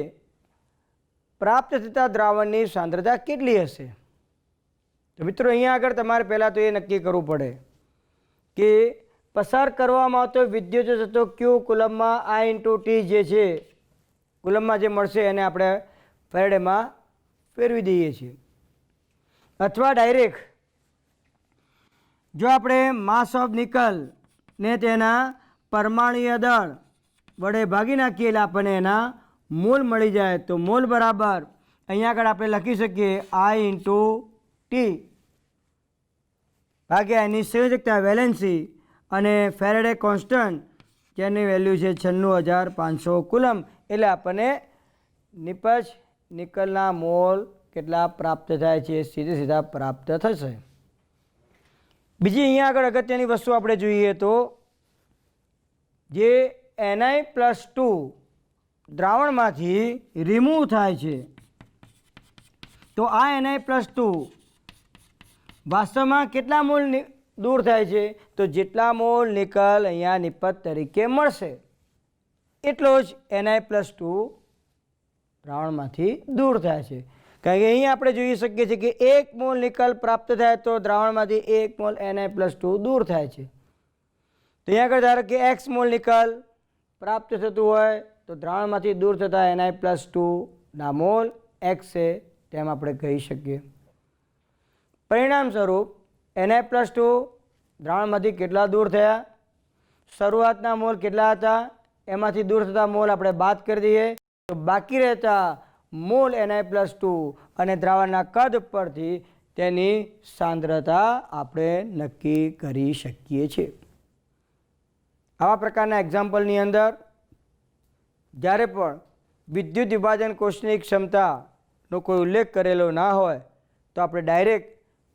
[SPEAKER 1] પ્રાપ્ત થતા દ્રાવણની સાંદ્રતા કેટલી હશે? તો મિત્રો અહીંયા આગળ તમારે પહેલાં તો એ નક્કી કરવું પડે કે પસાર કરવામાં આવતો વિદ્યુત જથ્થો ક્યુ કુલમમાં I/T જે છે કુલમમાં જે મળશે એને આપણે ફેરેડેમાં ફેરવી દઈએ છીએ. અથવા ડાયરેક્ટ જો આપણે માસ ઓફ નિકલ ને તેના પરમાણુય દળ વડે ભાગી નાખીએ એટલે આપણને એના મોલ મળી જાય. તો મોલ બરાબર અહીંયા આગળ આપણે લખી શકીએ I/T ભાગ્યા એની સંયોજકતા વેલેન્સી અને ફેરેડે કોન્સ્ટન્ટ જેની વેલ્યુ છે 96,500 કુલમ એટલે આપણને નિપજ નિકલના મોલ કેટલા પ્રાપ્ત થાય છે સીધા પ્રાપ્ત થશે. બીજી અહીંયા આગળ અગત્યની વસ્તુ આપણે જોઈએ તો જે Ni+2 દ્રાવણમાંથી રિમૂવ થાય છે તો આ Ni+2 વાસ્તવમાં કેટલા મોલ દૂર થાય છે? તો જેટલા મોલ નિકલ અહીંયા નિપજ તરીકે મળશે એટલો જ Ni+2 દ્રાવણમાંથી દૂર થાય છે. કારણ કે અહીંયા આપણે જોઈ શકીએ છીએ કે 1 મોલ નિકલ પ્રાપ્ત થાય તો દ્રાવણમાંથી 1 મોલ Ni+2 દૂર થાય છે. તો અહીંયા આગળ ધારો કે x મોલ નિકલ પ્રાપ્ત થતું હોય તો દ્રાવણમાંથી દૂર થતા Ni+2 ના મોલ x છે તેમ આપણે કહી શકીએ. પરિણામ સ્વરૂપ Ni+2 દ્રાવણમાંથી કેટલા દૂર થયા? શરૂઆતના મોલ કેટલા હતા એમાંથી દૂર થતા મોલ આપણે બાદ કરી દઈએ તો બાકી રહેતા મોલ Ni+2 અને દ્રાવણના કદ પરથી તેની સાંદ્રતા આપણે નક્કી કરી શકીએ છીએ. આવા પ્રકારના એક્ઝામ્પલની અંદર જ્યારે પણ વિદ્યુત વિભાજન કોષની ક્ષમતાનો કોઈ ઉલ્લેખ કરેલો ના હોય તો આપણે ડાયરેક્ટ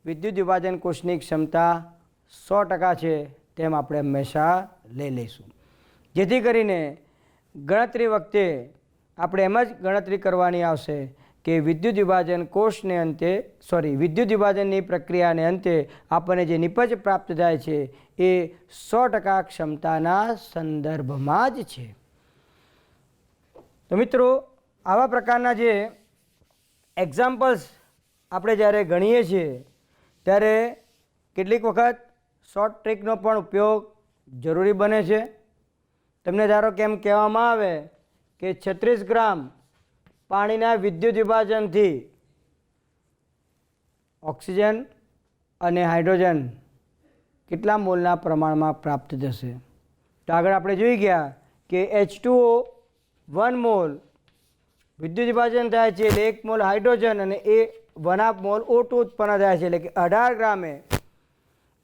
[SPEAKER 1] વિદ્યુત વિભાજન કોષની ક્ષમતા 100% છે તેમ આપણે હંમેશા લઈ લઈશું. જેથી કરીને ગણતરી વખતે આપણે એમ જ ગણતરી કરવાની આવશે કે વિદ્યુત વિભાજન કોષને અંતે વિદ્યુત વિભાજનની પ્રક્રિયાને અંતે આપણને જે નિપજ પ્રાપ્ત થાય છે એ 100% ક્ષમતાના સંદર્ભમાં જ છે. તો મિત્રો આવા પ્રકારના જે એક્ઝામ્પલ્સ આપણે જ્યારે ગણીએ છીએ ત્યારે કેટલીક વખત શોર્ટ ટ્રિકનો પણ ઉપયોગ જરૂરી બને છે. તમને ધારો કે એમ કહેવામાં આવે કે 36 ગ્રામ પાણીના વિદ્યુત વિભાજનથી ઓક્સિજન અને હાઇડ્રોજન કેટલા મોલના પ્રમાણમાં પ્રાપ્ત થશે? તો આગળ આપણે જોઈ ગયા કે H2O 1 મોલ વિદ્યુત વિભાજન થાય છે એટલે 1 મોલ હાઇડ્રોજન અને એ 1/2 મોલ O2 ઉત્પન્ન થાય છે, એટલે કે 18 ગ્રામે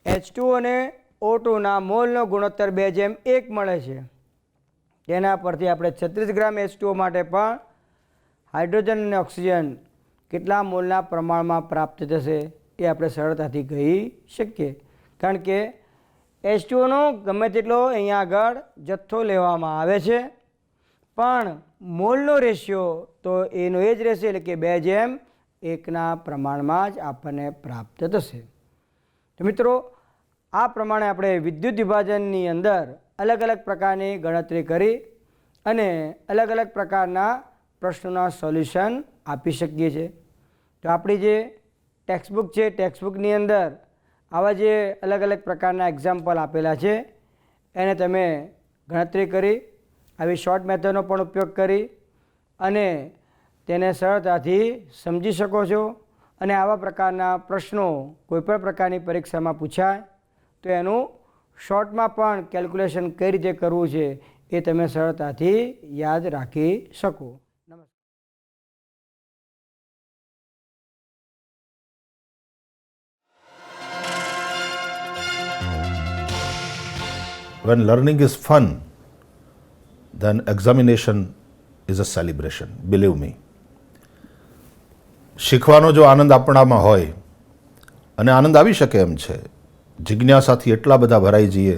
[SPEAKER 1] H2 અને O2ના મોલનો ગુણોત્તર 2:1 મળે છે. તેના પરથી આપણે 36 ગ્રામ H2O માટે પણ હાઇડ્રોજન અને ઓક્સિજન કેટલા મોલના પ્રમાણમાં પ્રાપ્ત થશે એ આપણે સરળતાથી કહી શકીએ. કારણ કે H2Oનો ગમે તેટલો અહીંયા આગળ જથ્થો લેવામાં આવે છે, પણ મોલનો રેશિયો તો એનો એ જ રહેશે, એટલે કે 2:1ના પ્રમાણમાં જ આપણને પ્રાપ્ત થશે. તો મિત્રો, આ પ્રમાણે આપણે વિદ્યુત વિભાજનની અંદર અલગ અલગ પ્રકારની ગણતરી કરી અને અલગ અલગ પ્રકારના પ્રશ્નોના સોલ્યુશન આપી શકીએ છીએ. તો આપણી જે ટેક્સ્ટબુક છે, ટેક્સ્ટબુકની અંદર આવા જે અલગ અલગ પ્રકારના એક્ઝામ્પલ આપેલા છે એને તમે ગણતરી કરી આવી શોર્ટ મેથડનો પણ ઉપયોગ કરી અને તેને સરળતાથી સમજી શકો છો. અને આવા પ્રકારના પ્રશ્નો કોઈપણ પ્રકારની પરીક્ષામાં પૂછાય તો એનું શોર્ટમાં પણ કેલ્ક્યુલેશન કઈ રીતે કરવું છે એ તમે સરળતાથી યાદ રાખી શકો. નમસ્કાર.
[SPEAKER 2] When learning is fun, then examination is a celebration. Believe me. શીખવાનો જો આનંદ આપણામાં હોય, અને આનંદ આવી શકે એમ છે, જિજ્ઞાસાથી એટલા બધા ભરાઈ જઈએ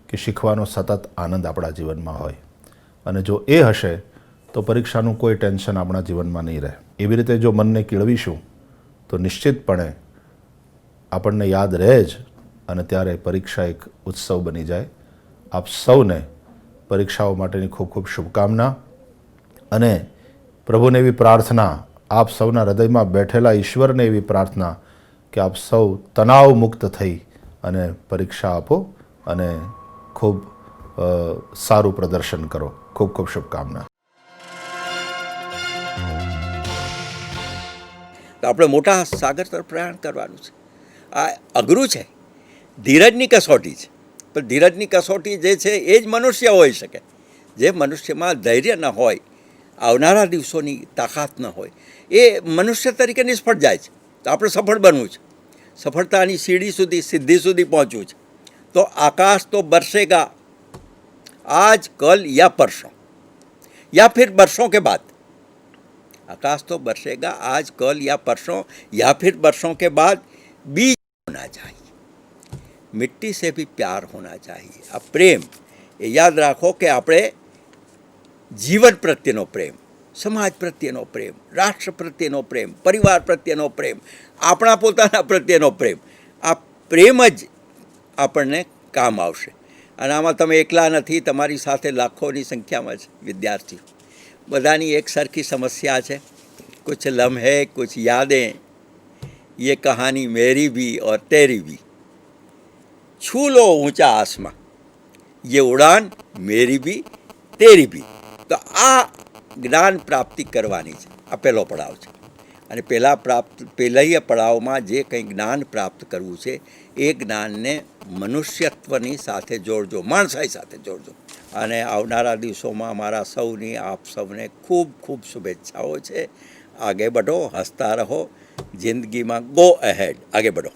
[SPEAKER 2] કે શીખવાનો સતત આનંદ આપણા જીવનમાં હોય, અને જો એ હશે તો પરીક્ષાનું કોઈ ટેન્શન આપણા જીવનમાં નહીં રહે. એવી રીતે જો મનને કેળવીશું તો નિશ્ચિતપણે આપણને યાદ રહે જ, અને ત્યારે પરીક્ષા એક ઉત્સવ બની જાય. આપ સૌને પરીક્ષાઓ માટેની ખૂબ ખૂબ શુભકામના, અને પ્રભુને એવી પ્રાર્થના, આપ સૌના હૃદયમાં બેઠેલા ઈશ્વરને એવી પ્રાર્થના કે આપ સૌ તણાવ મુક્ત થઈ અને પરીક્ષા આપો અને ખૂબ સારું પ્રદર્શન કરો. ખૂબ ખૂબ શુભકામના.
[SPEAKER 3] આપણે મોટા સાગર તરફ પ્રયાણ કરવાનું છે. આ અઘરું છે, ધીરજની કસોટી છે. પણ ધીરજની કસોટી જે છે એ જ મનુષ્ય હોઈ શકે. જે મનુષ્યમાં ધૈર્ય ન હોય, આવનારા દિવસોની તાકાત ન હોય, એ મનુષ્ય તરીકે નિષ્ફળ જાય છે. તો આપણે સફળ બનવું છે, સફળતાની સીડી સુધી, સિદ્ધિ સુધી પહોંચવું છે. તો આકાશ તો બરસેગા आज कल या परसों, या फिर बरसों के बाद. आकाश तो बरसेगा आज कल या परसों, या फिर बरसों के बाद. बीज होना चाहिए, मिट्टी से भी प्यार होना चाहिए. अब प्रेम ये याद રાખો કે આપણે જીવન પ્રત્યેનો પ્રેમ, સમાજ પ્રત્યેનો પ્રેમ, રાષ્ટ્ર પ્રત્યેનો પ્રેમ, પરિવાર પ્રત્યેનો પ્રેમ, આપણા પોતાના પ્રત્યેનો પ્રેમ, આ પ્રેમ જ આપણને કામ આવશે. અને આમાં તમે એકલા નથી, તમારી સાથે લાખોની સંખ્યામાં છે વિદ્યાર્થીઓ. બધાની એક સરખી સમસ્યા છે. कुछ लम्हे कुछ यादें, ये कहानी मेरी भी और तेरी भी. छू लो ऊंचा आसमां, ये उड़ान मेरी भी तेरी भी. તો આ જ્ઞાન પ્રાપ્તિ કરવાની છે. આ પહેલો પડાવ છે. અને પહેલા પડાવમાં જે કંઈ જ્ઞાન પ્રાપ્ત કરવું છે એ જ્ઞાનને મનુષ્યત્વની સાથે જોડજો, માણસાઈ સાથે જોડજો. અને આવનારા દિવસોમાં મારા સૌની, આપ સૌને ખૂબ ખૂબ શુભેચ્છાઓ છે. આગે બઢો, હસતા રહો, જિંદગીમાં ગો અહેડ, આગે બઢો.